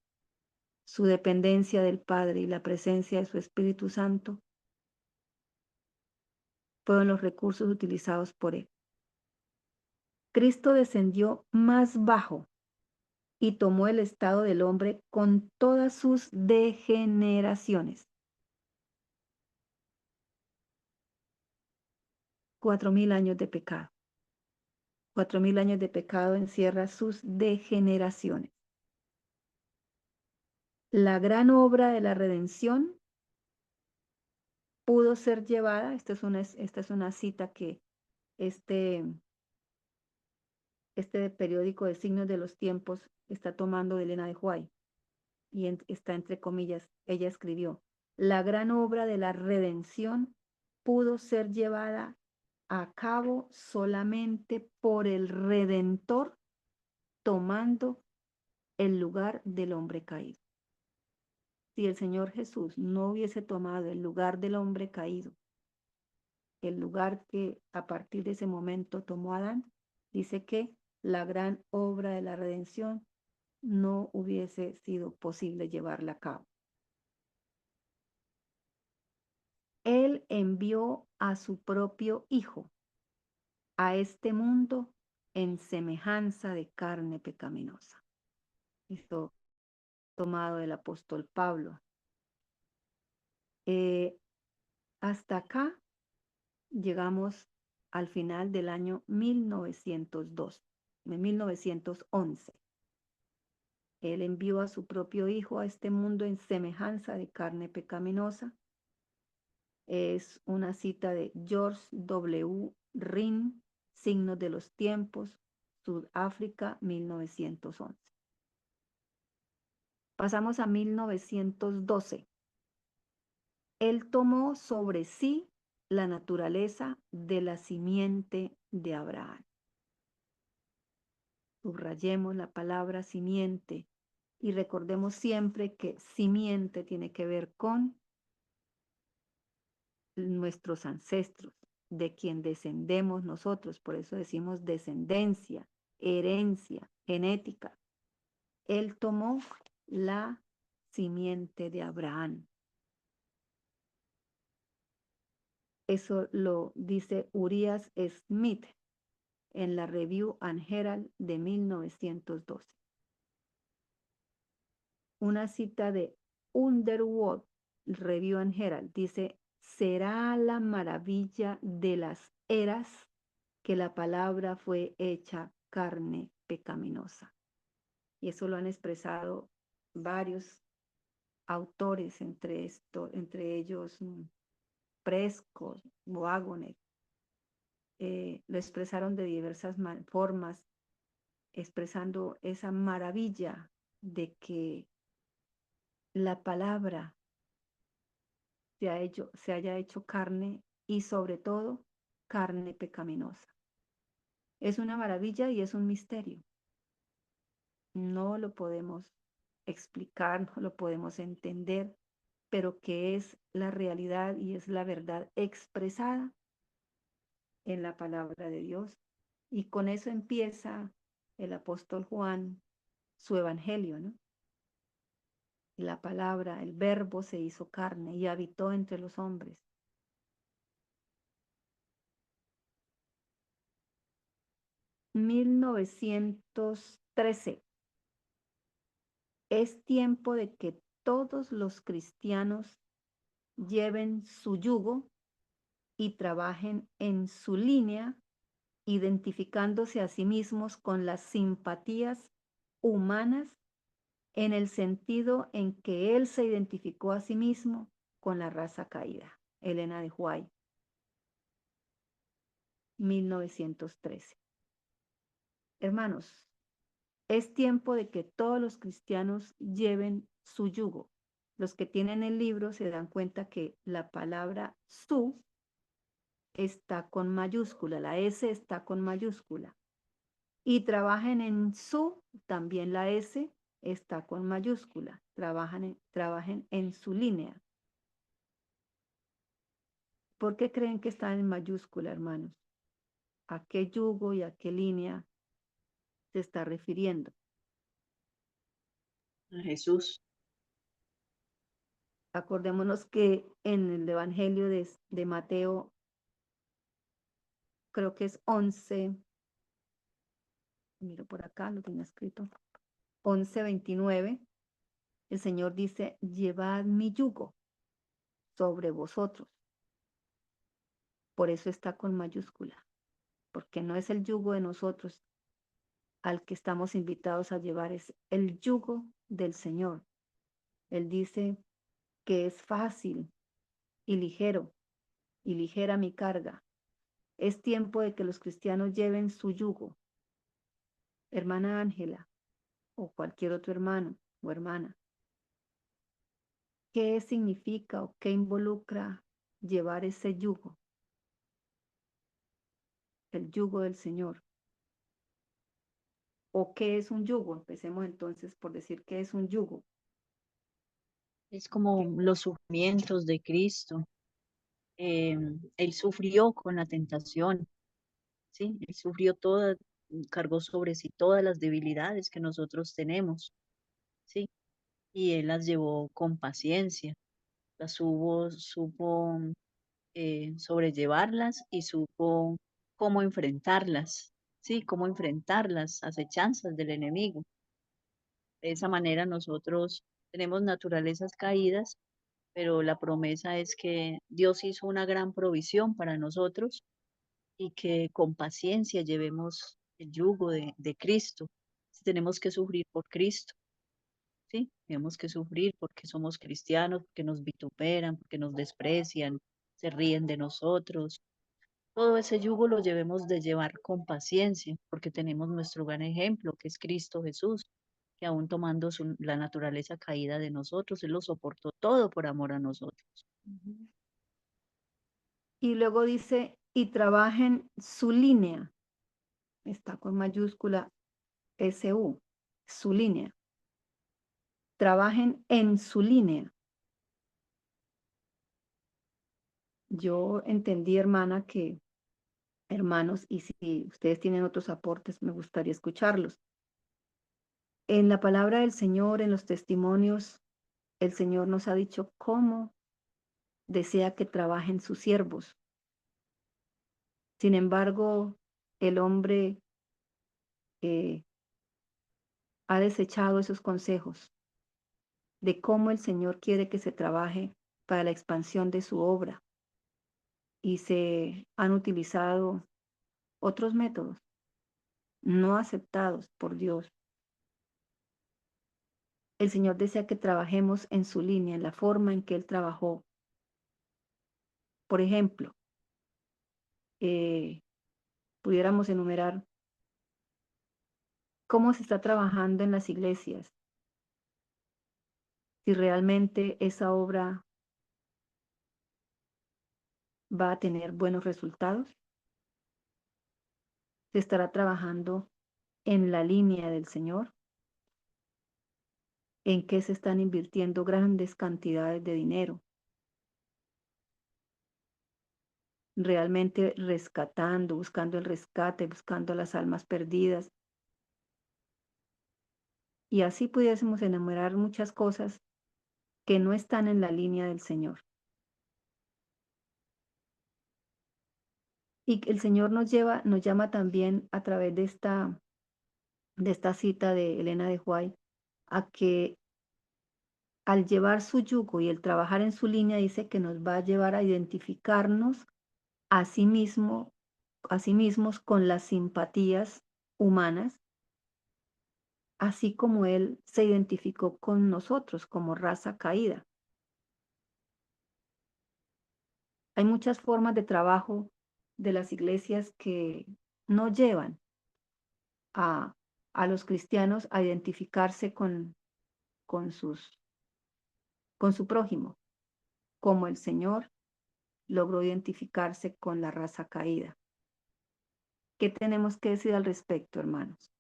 su dependencia del Padre y la presencia de su Espíritu Santo fueron los recursos utilizados por Él. Cristo descendió más bajo y tomó el estado del hombre con todas sus degeneraciones. 4.000 años de pecado. 4.000 años de pecado encierra sus degeneraciones. La gran obra de la redención pudo ser llevada, esta es una cita que este periódico de Signos de los Tiempos está tomando de Elena de White, y está entre comillas, ella escribió, la gran obra de la redención pudo ser llevada a cabo solamente por el Redentor tomando el lugar del hombre caído. Si el Señor Jesús no hubiese tomado el lugar del hombre caído, el lugar que a partir de ese momento tomó Adán, dice que la gran obra de la redención no hubiese sido posible llevarla a cabo. Él envió a su propio Hijo a este mundo en semejanza de carne pecaminosa. Esto tomado del apóstol Pablo. Hasta acá llegamos al final del año 1911. Él envió a su propio Hijo a este mundo en semejanza de carne pecaminosa. Es una cita de George W. Ring, Signos de los Tiempos, Sudáfrica, 1911. Pasamos a 1912. Él tomó sobre sí la naturaleza de la simiente de Abraham. Subrayemos la palabra simiente y recordemos siempre que simiente tiene que ver con nuestros ancestros, de quien descendemos nosotros. Por eso decimos descendencia, herencia, genética. Él tomó la simiente de Abraham. Eso lo dice Urias Smith en la Review and Herald de 1912. Una cita de Underwood, Review and Herald, dice, será la maravilla de las eras que la palabra fue hecha carne pecaminosa. Y eso lo han expresado varios autores, entre ellos Prescott, Waggoner. Lo expresaron de diversas formas, expresando esa maravilla de que la palabra se haya hecho carne y sobre todo carne pecaminosa. Es una maravilla y es un misterio. No lo podemos explicar, no lo podemos entender, pero que es la realidad y es la verdad expresada en la palabra de Dios. Y con eso empieza el apóstol Juan su evangelio, ¿no? La palabra, el verbo se hizo carne y habitó entre los hombres. (1913) Es tiempo de que todos los cristianos lleven su yugo y trabajen en su línea, identificándose a sí mismos con las simpatías humanas en el sentido en que él se identificó a sí mismo con la raza caída. Elena de White, 1913. Hermanos, es tiempo de que todos los cristianos lleven su yugo. Los que tienen el libro se dan cuenta que la palabra su está con mayúscula, la S está con mayúscula. Y trabajen en su, también la S está con mayúscula. Trabajen en su línea. ¿Por qué creen que está en mayúscula, hermanos? ¿A qué yugo y a qué línea se está refiriendo? A Jesús. Acordémonos que en el Evangelio de Mateo, creo que es 11, miro por acá, lo tengo escrito, 11:29, el Señor dice, llevad mi yugo sobre vosotros. Por eso está con mayúscula, porque no es el yugo de nosotros al que estamos invitados a llevar, es el yugo del Señor. Él dice que es fácil y ligero, y ligera mi carga. Es tiempo de que los cristianos lleven su yugo. Hermana Ángela, o cualquier otro hermano o hermana, ¿qué significa o qué involucra llevar ese yugo? El yugo del Señor. ¿O qué es un yugo? Empecemos entonces por decir qué es un yugo. Es como los sufrimientos de Cristo. Él sufrió con la tentación, ¿sí? Él sufrió toda, cargó sobre sí todas las debilidades que nosotros tenemos, ¿sí? Y Él las llevó con paciencia, supo sobrellevarlas y supo cómo enfrentarlas, ¿sí? Cómo enfrentar las acechanzas del enemigo. De esa manera nosotros tenemos naturalezas caídas, pero la promesa es que Dios hizo una gran provisión para nosotros y que con paciencia llevemos el yugo de Cristo. Tenemos que sufrir por Cristo, ¿sí? Tenemos que sufrir porque somos cristianos, porque nos vituperan, porque nos desprecian, se ríen de nosotros. Todo ese yugo lo debemos de llevar con paciencia, porque tenemos nuestro gran ejemplo, que es Cristo Jesús, que aún tomando la naturaleza caída de nosotros, Él lo soportó todo por amor a nosotros. Y luego dice, y trabajen su línea. Está con mayúscula SU, su línea. Trabajen en su línea. Yo entendí, hermana, que, hermanos, y si ustedes tienen otros aportes, me gustaría escucharlos. En la palabra del Señor, en los testimonios, el Señor nos ha dicho cómo desea que trabajen sus siervos. Sin embargo, el hombre ha desechado esos consejos de cómo el Señor quiere que se trabaje para la expansión de su obra y se han utilizado otros métodos no aceptados por Dios. El Señor desea que trabajemos en su línea, en la forma en que Él trabajó. Por ejemplo, pudiéramos enumerar cómo se está trabajando en las iglesias, si realmente esa obra va a tener buenos resultados. Se estará trabajando en la línea del Señor, en qué se están invirtiendo grandes cantidades de dinero, realmente rescatando, buscando el rescate, buscando las almas perdidas. Y así pudiésemos enumerar muchas cosas que no están en la línea del Señor. Y el Señor nos llama también a través de esta cita de Elena de White, a que al llevar su yugo y el trabajar en su línea, dice que nos va a llevar a identificarnos a sí mismos con las simpatías humanas, así como Él se identificó con nosotros como raza caída. Hay muchas formas de trabajo de las iglesias que no llevan a, a los cristianos a identificarse con su prójimo, como el Señor logró identificarse con la raza caída. ¿Qué tenemos que decir al respecto, hermanos?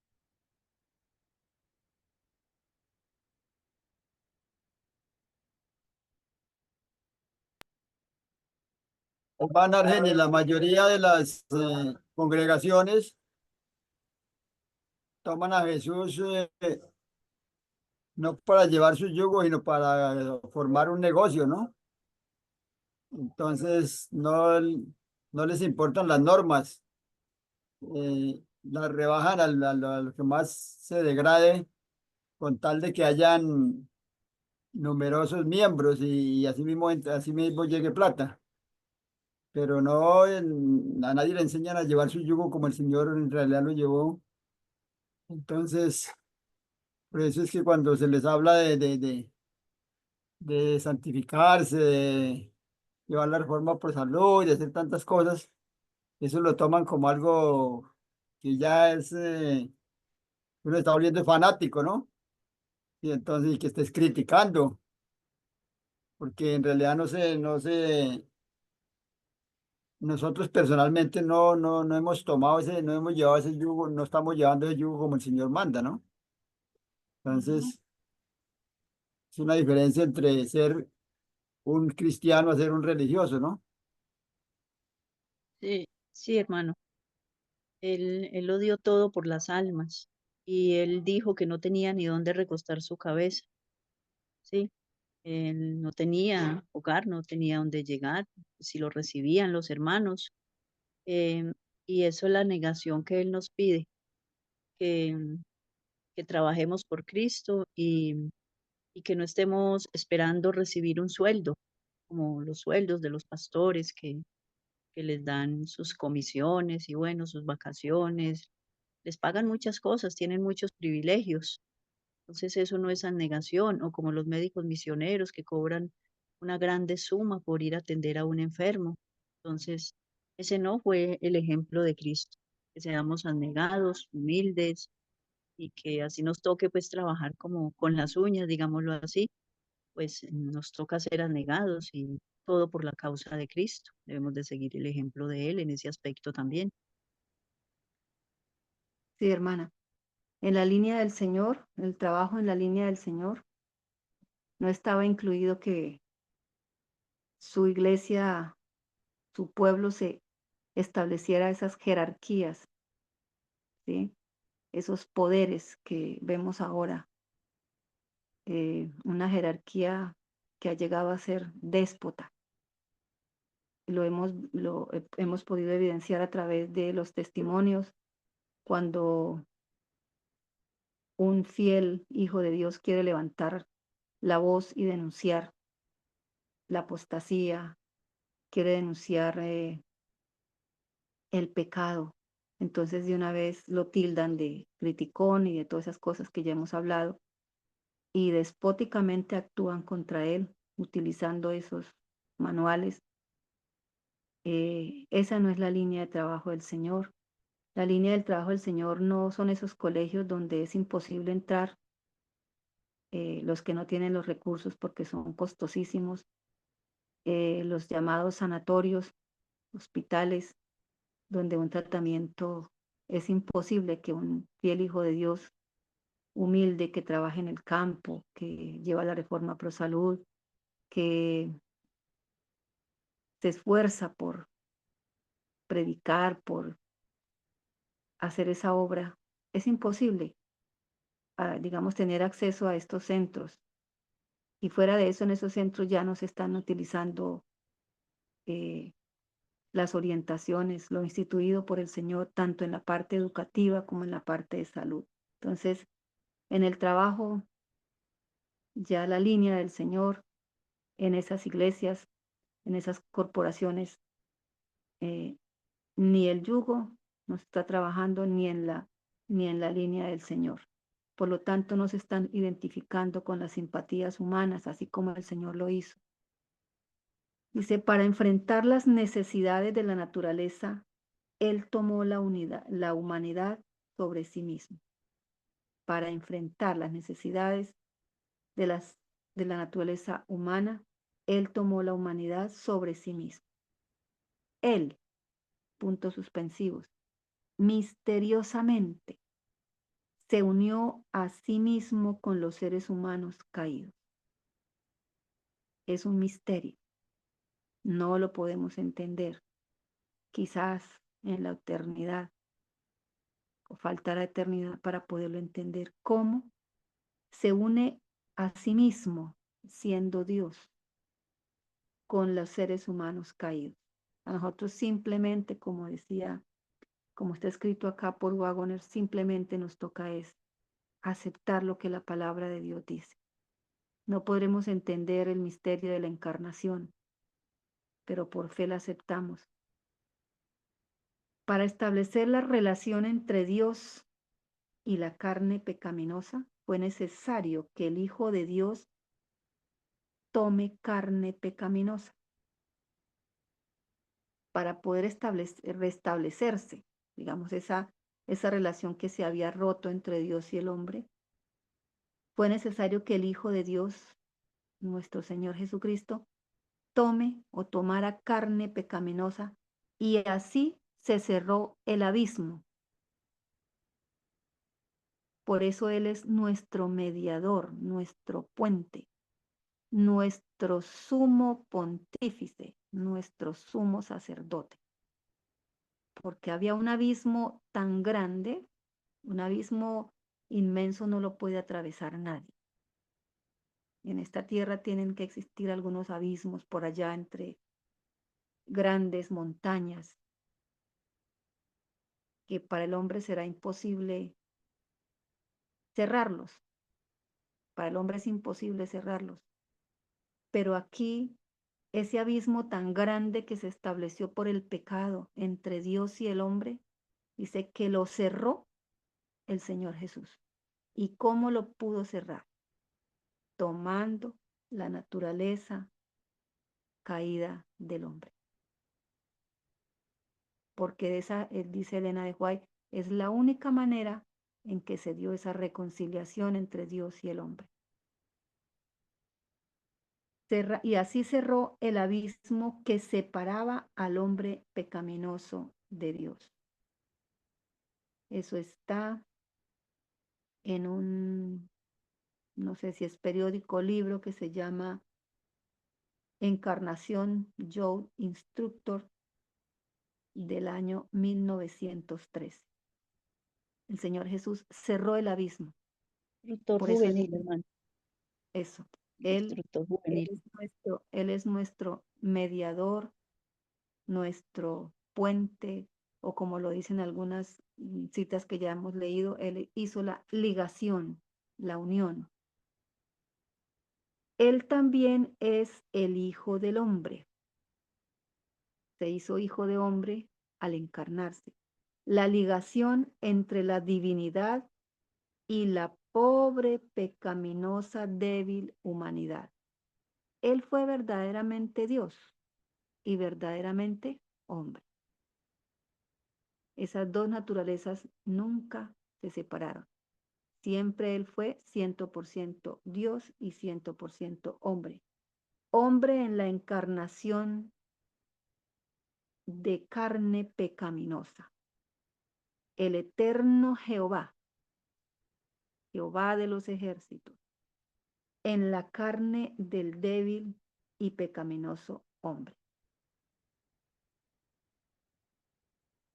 Van Argeni, la mayoría de las congregaciones toman a Jesús no para llevar su yugo, sino para formar un negocio, ¿no? Entonces, no les importan las normas, las rebajan a lo que más se degrade con tal de que hayan numerosos miembros y así mismo llegue plata. Pero no, a nadie le enseñan a llevar su yugo como el Señor en realidad lo llevó. Entonces, por eso es que cuando se les habla de santificarse, de llevar la reforma por salud, de hacer tantas cosas, eso lo toman como algo que ya es, uno está volviendo fanático, ¿no? Y entonces, y que estés criticando, porque en realidad nosotros personalmente no hemos tomado no hemos llevado ese yugo, no estamos llevando ese yugo como el Señor manda, ¿no? Entonces, es una diferencia entre ser un cristiano a ser un religioso, ¿no? Sí, sí, hermano. Él lo dio todo por las almas y él dijo que no tenía ni dónde recostar su cabeza, ¿sí? Él no tenía hogar, no tenía dónde llegar, si lo recibían los hermanos. em, y eso es la negación que él nos pide, que, que trabajemos por Cristo y que no estemos esperando recibir un sueldo, como los sueldos de los pastores que les dan sus comisiones y bueno, sus vacaciones, les pagan muchas cosas, tienen muchos privilegios. Entonces eso no es abnegación, o como los médicos misioneros que cobran una grande suma por ir a atender a un enfermo. Entonces, ese no fue el ejemplo de Cristo, que seamos abnegados, humildes y que así nos toque pues trabajar como con las uñas, digámoslo así, pues nos toca ser abnegados y todo por la causa de Cristo. Debemos de seguir el ejemplo de Él en ese aspecto también. Sí, hermana. En la línea del Señor, el trabajo en la línea del Señor, no estaba incluido que su iglesia, su pueblo se estableciera esas jerarquías, ¿sí? Esos poderes que vemos ahora una jerarquía que ha llegado a ser déspota. Lo hemos podido evidenciar a través de los testimonios cuando un fiel hijo de Dios quiere levantar la voz y denunciar la apostasía, quiere denunciar el pecado. Entonces de una vez lo tildan de criticón y de todas esas cosas que ya hemos hablado y despóticamente actúan contra él utilizando esos manuales. Esa no es la línea de trabajo del Señor. La línea del trabajo del Señor no son esos colegios donde es imposible entrar, los que no tienen los recursos porque son costosísimos, los llamados sanatorios, hospitales, donde un tratamiento es imposible que un fiel hijo de Dios humilde que trabaja en el campo, que lleva la reforma pro salud, que se esfuerza por predicar, por hacer esa obra, es imposible, digamos, tener acceso a estos centros. Y fuera de eso, en esos centros ya no se están utilizando las orientaciones, lo instituido por el Señor, tanto en la parte educativa como en la parte de salud. Entonces, en el trabajo, ya la línea del Señor en esas iglesias, en esas corporaciones, ni el yugo no está trabajando ni en la línea del Señor. Por lo tanto, no se están identificando con las simpatías humanas, así como el Señor lo hizo. Dice, para enfrentar las necesidades de la naturaleza, Él tomó la humanidad sobre sí mismo. Para enfrentar las necesidades de la naturaleza humana, Él tomó la humanidad sobre sí mismo. Él, puntos suspensivos, misteriosamente se unió a sí mismo con los seres humanos caídos. Es un misterio. No lo podemos entender. Quizás en la eternidad, o faltará eternidad para poderlo entender. ¿Cómo se une a sí mismo, siendo Dios, con los seres humanos caídos? A nosotros simplemente, como decía, como está escrito acá por Waggoner, simplemente nos toca es aceptar lo que la palabra de Dios dice. No podremos entender el misterio de la encarnación, pero por fe la aceptamos. Para establecer la relación entre Dios y la carne pecaminosa, fue necesario que el Hijo de Dios tome carne pecaminosa para poder restablecerse, digamos, esa relación que se había roto entre Dios y el hombre. Fue necesario que el Hijo de Dios, nuestro Señor Jesucristo, tome o tomara carne pecaminosa y así se cerró el abismo. Por eso Él es nuestro mediador, nuestro puente, nuestro sumo pontífice, nuestro sumo sacerdote. Porque había un abismo tan grande, un abismo inmenso no lo puede atravesar nadie. En esta tierra tienen que existir algunos abismos por allá entre grandes montañas que para el hombre será imposible cerrarlos. Para el hombre es imposible cerrarlos. Pero aquí, ese abismo tan grande que se estableció por el pecado entre Dios y el hombre, dice que lo cerró el Señor Jesús. ¿Y cómo lo pudo cerrar? Tomando la naturaleza caída del hombre. Porque dice Elena de White, es la única manera en que se dio esa reconciliación entre Dios y el hombre. Y así cerró el abismo que separaba al hombre pecaminoso de Dios. Eso está en un, no sé si es periódico o libro que se llama Encarnación Joe Instructor del año 1913. El Señor Jesús cerró el abismo. Doctor Por eso Juvenil, hermano. Eso. Él, instructor él juvenil. él es nuestro mediador, nuestro puente, o como lo dicen algunas citas que ya hemos leído, él hizo la ligación, la unión. Él también es el Hijo del Hombre. Se hizo hijo de hombre al encarnarse. La ligación entre la divinidad y la pobre, pecaminosa, débil humanidad. Él fue verdaderamente Dios y verdaderamente hombre. Esas dos naturalezas nunca se separaron. Siempre Él fue 100% Dios y 100% hombre. Hombre en la encarnación de carne pecaminosa. El eterno Jehová, Jehová de los ejércitos, en la carne del débil y pecaminoso hombre.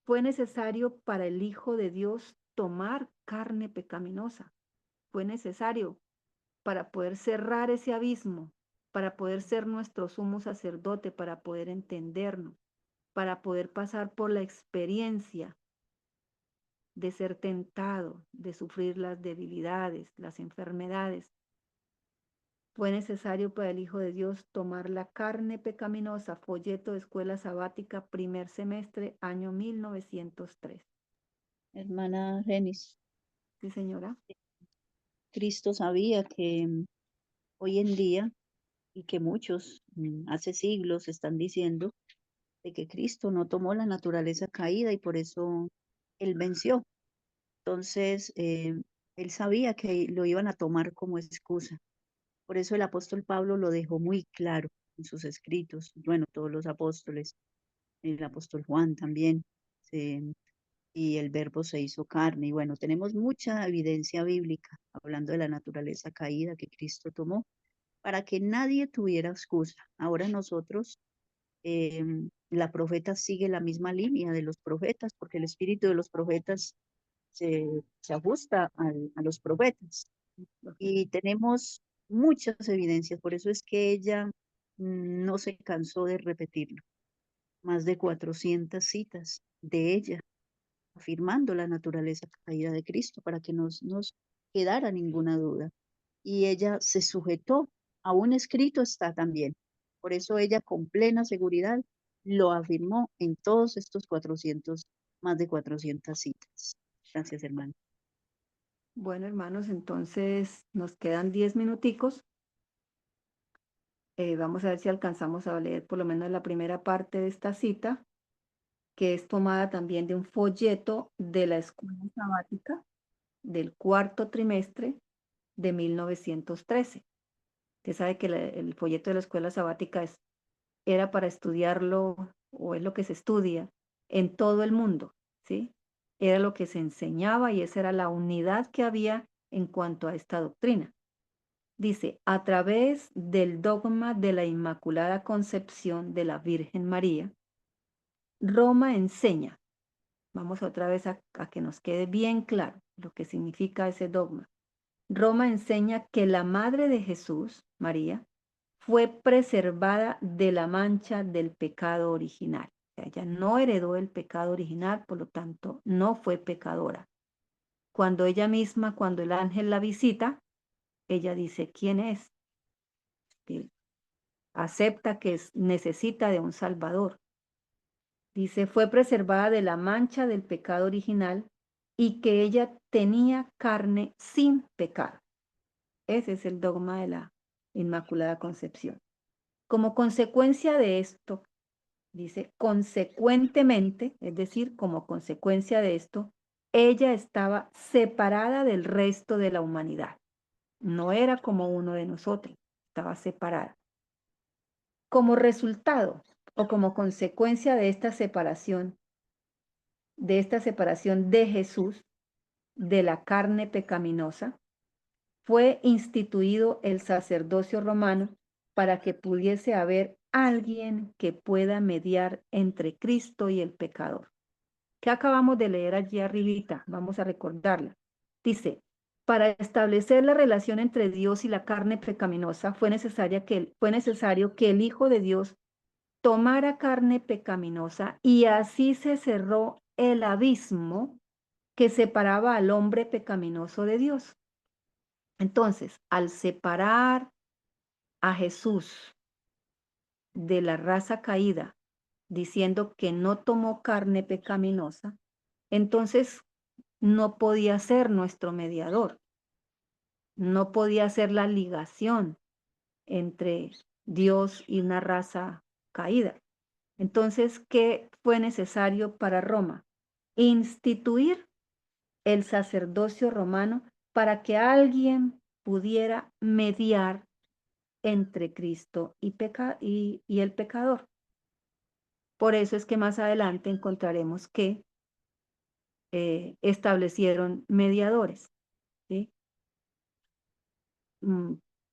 Fue necesario para el Hijo de Dios tomar carne pecaminosa. Fue necesario para poder cerrar ese abismo, para poder ser nuestro sumo sacerdote, para poder entendernos, para poder pasar por la experiencia de ser tentado, de sufrir las debilidades, las enfermedades. Fue necesario para el Hijo de Dios tomar la carne pecaminosa. Folleto de Escuela Sabática, primer semestre, año 1903. Hermana Renis, Sí, señora. Cristo sabía que hoy en día, y que muchos hace siglos están diciendo, de que Cristo no tomó la naturaleza caída y por eso Él venció. Entonces, Él sabía que lo iban a tomar como excusa. Por eso el apóstol Pablo lo dejó muy claro en sus escritos. Bueno, todos los apóstoles, el apóstol Juan también, y el verbo se hizo carne. Y bueno, tenemos mucha evidencia bíblica hablando de la naturaleza caída que Cristo tomó para que nadie tuviera excusa. Ahora nosotros, la profeta sigue la misma línea de los profetas, porque el espíritu de los profetas se ajusta a los profetas. Y tenemos muchas evidencias, por eso es que ella no se cansó de repetirlo. Más de 400 citas de ella, afirmando la naturaleza caída de Cristo para que nos quedara ninguna duda. Y ella se sujetó a un escrito está también. Por eso ella con plena seguridad lo afirmó en todos estos 400, más de 400 citas. Gracias, hermano. Bueno, hermanos, entonces nos quedan 10 minuticos. Vamos a ver si alcanzamos a leer por lo menos la primera parte de esta cita, que es tomada también de un folleto de la Escuela Sabática del cuarto trimestre de 1913. Usted sabe que el folleto de la Escuela Sabática era para estudiarlo, o es lo que se estudia en todo el mundo, ¿sí? Era lo que se enseñaba y esa era la unidad que había en cuanto a esta doctrina. Dice, a través del dogma de la Inmaculada Concepción de la Virgen María, Roma enseña, vamos otra vez a que nos quede bien claro lo que significa ese dogma. Roma enseña que la Madre de Jesús, María, fue preservada de la mancha del pecado original. O sea, ella no heredó el pecado original, por lo tanto, no fue pecadora. Cuando ella misma, cuando el ángel la visita, ella dice, ¿quién es? Que acepta que necesita de un Salvador. Dice, fue preservada de la mancha del pecado original y que ella tenía carne sin pecado. Ese es el dogma de la Inmaculada Concepción. Como consecuencia de esto, dice, consecuentemente, es decir, como consecuencia de esto, ella estaba separada del resto de la humanidad. No era como uno de nosotros, estaba separada. Como resultado o como consecuencia de esta separación de Jesús de la carne pecaminosa, fue instituido el sacerdocio romano para que pudiese haber alguien que pueda mediar entre Cristo y el pecador. ¿Qué acabamos de leer allí arribita? Vamos a recordarla. Dice, para establecer la relación entre Dios y la carne pecaminosa, fue necesario que el Hijo de Dios tomara carne pecaminosa y así se cerró el abismo que separaba al hombre pecaminoso de Dios. Entonces, al separar a Jesús de la raza caída, diciendo que no tomó carne pecaminosa, entonces no podía ser nuestro mediador, no podía ser la ligación entre Dios y una raza caída. Entonces, ¿qué fue necesario para Roma? Instituir el sacerdocio romano para que alguien pudiera mediar entre Cristo y el pecador. Por eso es que más adelante encontraremos que establecieron mediadores, ¿sí?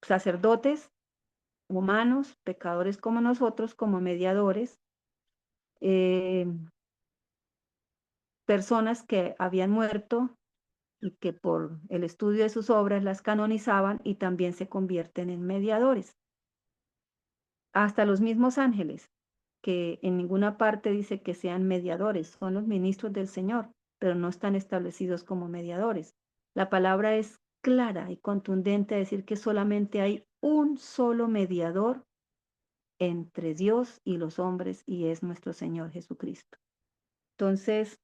Sacerdotes humanos, pecadores como nosotros, como mediadores, personas que habían muerto y que por el estudio de sus obras las canonizaban y también se convierten en mediadores. Hasta los mismos ángeles, que en ninguna parte dice que sean mediadores, son los ministros del Señor, pero no están establecidos como mediadores. La palabra es clara y contundente a decir que solamente hay un solo mediador entre Dios y los hombres y es nuestro Señor Jesucristo. Entonces,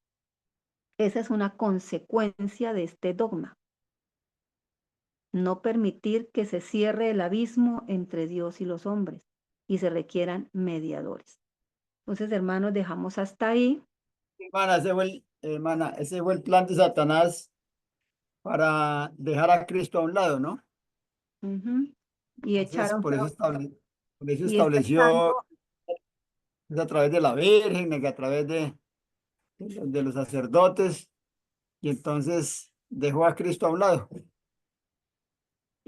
esa es una consecuencia de este dogma. No permitir que se cierre el abismo entre Dios y los hombres y se requieran mediadores. Entonces, hermanos, dejamos hasta ahí. Hermana, ese fue el plan de Satanás para dejar a Cristo a un lado, ¿no? Y Entonces, echaron, por eso y está estableció echando, es a través de la Virgen, a través de los sacerdotes, y entonces dejó a Cristo a un lado.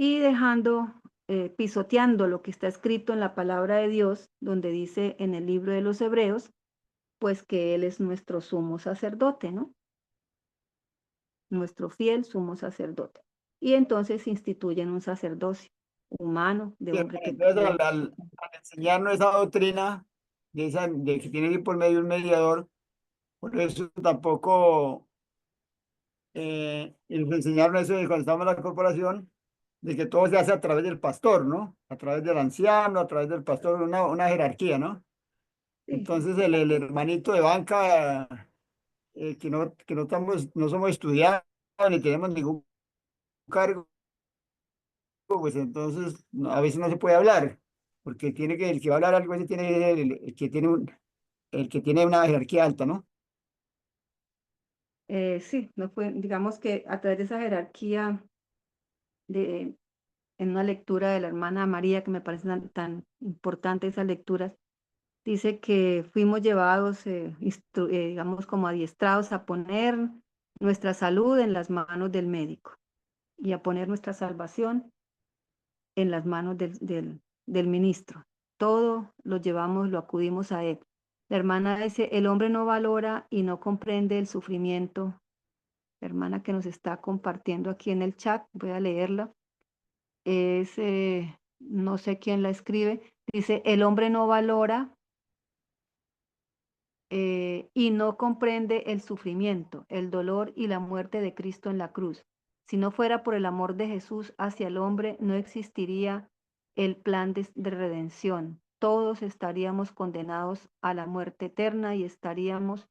y dejando, pisoteando lo que está escrito en la palabra de Dios, donde dice en el libro de los Hebreos, pues que Él es nuestro sumo sacerdote, ¿no? Nuestro fiel sumo sacerdote. Y entonces instituyen un sacerdocio humano de Sí, hombre que entonces, tuvo. al enseñarnos esa doctrina de que tiene que ir por medio de un mediador, por eso tampoco y nos enseñaron eso de cuando estábamos en la corporación, de que todo se hace a través del pastor, ¿no? A través del anciano, a través del pastor, una jerarquía, ¿no? Sí, Entonces el hermanito de banca, que no, no somos estudiados ni tenemos ningún cargo, pues entonces a veces no se puede hablar, porque el que va a hablar algo ese tiene el que tiene una jerarquía alta, ¿no? sí, no fue, digamos que a través de esa jerarquía de, en una lectura de la hermana María, que me parece tan importante esas lecturas, dice que fuimos llevados, digamos, como adiestrados a poner nuestra salud en las manos del médico y a poner nuestra salvación en las manos del ministro. Todo lo llevamos, lo acudimos a él. La hermana dice, el hombre no valora y no comprende el sufrimiento. La hermana que nos está compartiendo aquí en el chat, voy a leerla, es, no sé quién la escribe, dice, el hombre no valora y no comprende el sufrimiento, el dolor y la muerte de Cristo en la cruz. Si no fuera por el amor de Jesús hacia el hombre, no existiría el plan de redención. Todos estaríamos condenados a la muerte eterna y estaríamos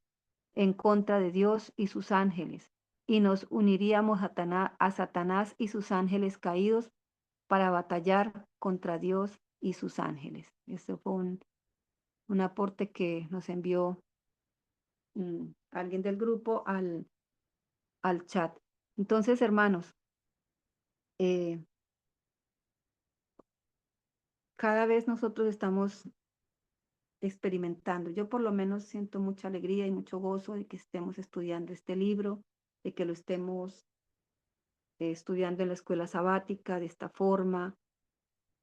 en contra de Dios y sus ángeles, y nos uniríamos a Satanás y sus ángeles caídos para batallar contra Dios y sus ángeles. Este fue un aporte que nos envió alguien del grupo al chat. Entonces, hermanos, eh, cada vez nosotros estamos experimentando. Yo por lo menos siento mucha alegría y mucho gozo de que estemos estudiando este libro, de que lo estemos estudiando en la escuela sabática de esta forma,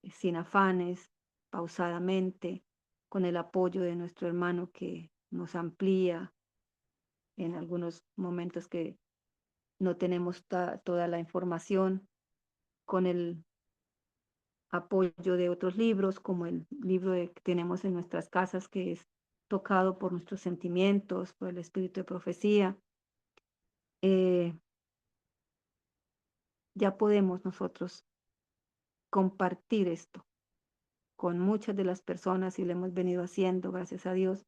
sin afanes, pausadamente, con el apoyo de nuestro hermano que nos amplía en algunos momentos que no tenemos toda la información con el apoyo de otros libros, como el libro que tenemos en nuestras casas, que es tocado por nuestros sentimientos, por el espíritu de profecía. Ya podemos nosotros compartir esto con muchas de las personas y lo hemos venido haciendo, gracias a Dios,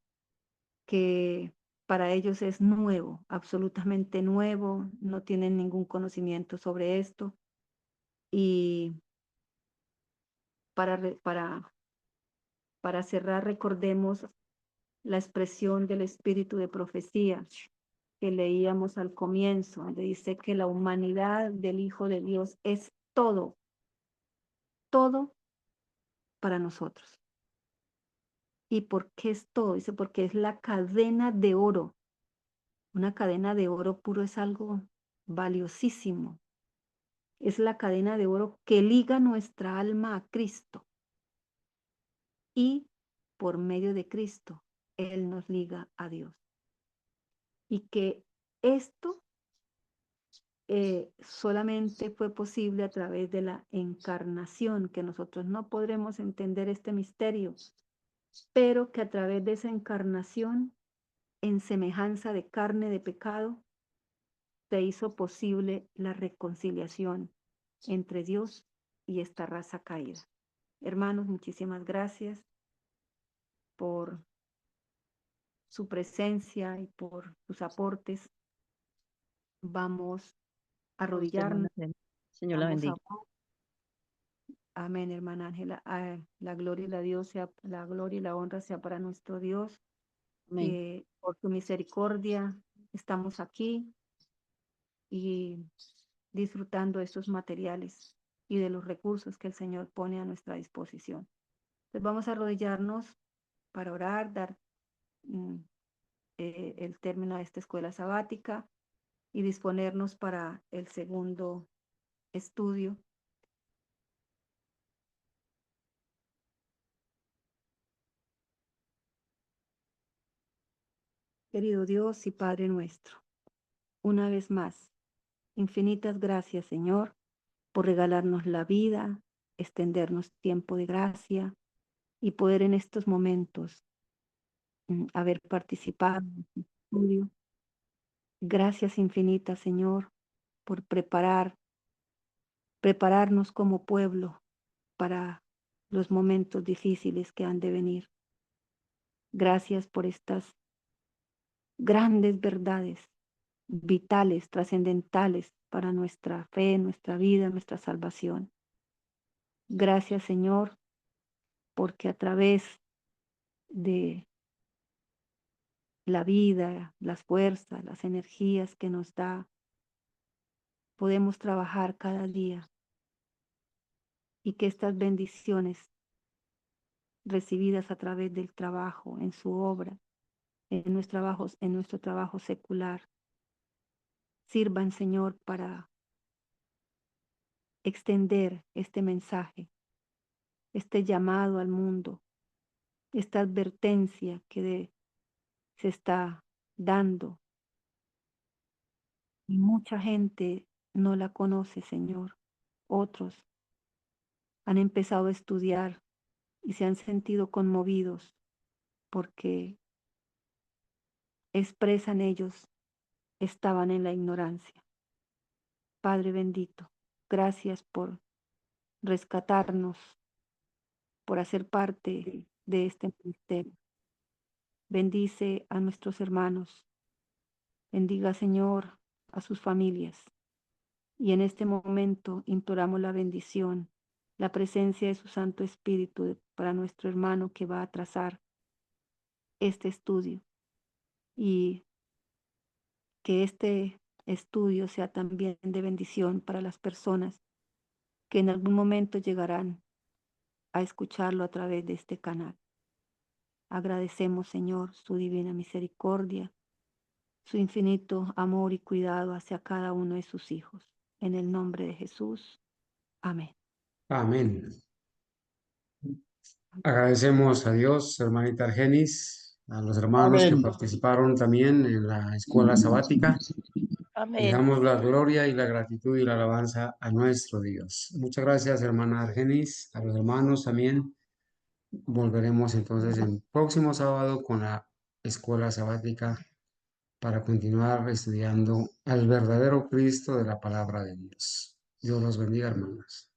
que para ellos es nuevo, absolutamente nuevo, no tienen ningún conocimiento sobre esto. Y para cerrar, recordemos la expresión del espíritu de profecía que leíamos al comienzo, donde dice que la humanidad del Hijo de Dios es todo, todo para nosotros. ¿Y por qué es todo? Dice, porque es la cadena de oro. Una cadena de oro puro es algo valiosísimo. Es la cadena de oro que liga nuestra alma a Cristo. Y por medio de Cristo, Él nos liga a Dios. Y que esto solamente fue posible a través de la encarnación, que nosotros no podremos entender este misterio, pero que a través de esa encarnación, en semejanza de carne de pecado, se hizo posible la reconciliación entre Dios y esta raza caída. Hermanos, muchísimas gracias por su presencia y por sus aportes. Vamos a arrodillarnos. Señor la Vamos a bendiga. orar. Amén, hermana Ángela. La gloria y la gloria y la honra sea para nuestro Dios. Amén. Por tu misericordia estamos aquí y disfrutando de estos materiales y de los recursos que el Señor pone a nuestra disposición. Entonces vamos a arrodillarnos para orar, dar el término de esta escuela sabática y disponernos para el segundo estudio. Querido Dios y Padre nuestro, una vez más, infinitas gracias, Señor, por regalarnos la vida, extendernos tiempo de gracia y poder en estos momentos haber participado en este estudio. Gracias infinitas, Señor, por prepararnos como pueblo para los momentos difíciles que han de venir. Gracias por estas grandes verdades, vitales, trascendentales para nuestra fe, nuestra vida, nuestra salvación. Gracias, Señor, porque a través de la vida, las fuerzas, las energías que nos da, podemos trabajar cada día y que estas bendiciones recibidas a través del trabajo, en su obra, en nuestro trabajo secular, sirvan, Señor, para extender este mensaje, este llamado al mundo, esta advertencia que se está dando. Y mucha gente no la conoce, Señor. Otros han empezado a estudiar y se han sentido conmovidos porque expresan ellos, estaban en la ignorancia. Padre bendito, gracias por rescatarnos, por hacer parte de este ministerio. Bendice a nuestros hermanos, bendiga, Señor, a sus familias. Y en este momento imploramos la bendición, la presencia de su Santo Espíritu para nuestro hermano que va a trazar este estudio y que este estudio sea también de bendición para las personas que en algún momento llegarán a escucharlo a través de este canal. Agradecemos, Señor, su divina misericordia, su infinito amor y cuidado hacia cada uno de sus hijos. En el nombre de Jesús. Amén. Amén. Agradecemos a Dios, hermanita Argenis, a los hermanos que Amén. participaron también en la escuela sabática. Y Amén. damos la gloria y la gratitud y la alabanza a nuestro Dios. Muchas gracias, hermana Argenis, a los hermanos también. Volveremos entonces el próximo sábado con la escuela sabática para continuar estudiando al verdadero Cristo de la palabra de Dios. Dios los bendiga, hermanos.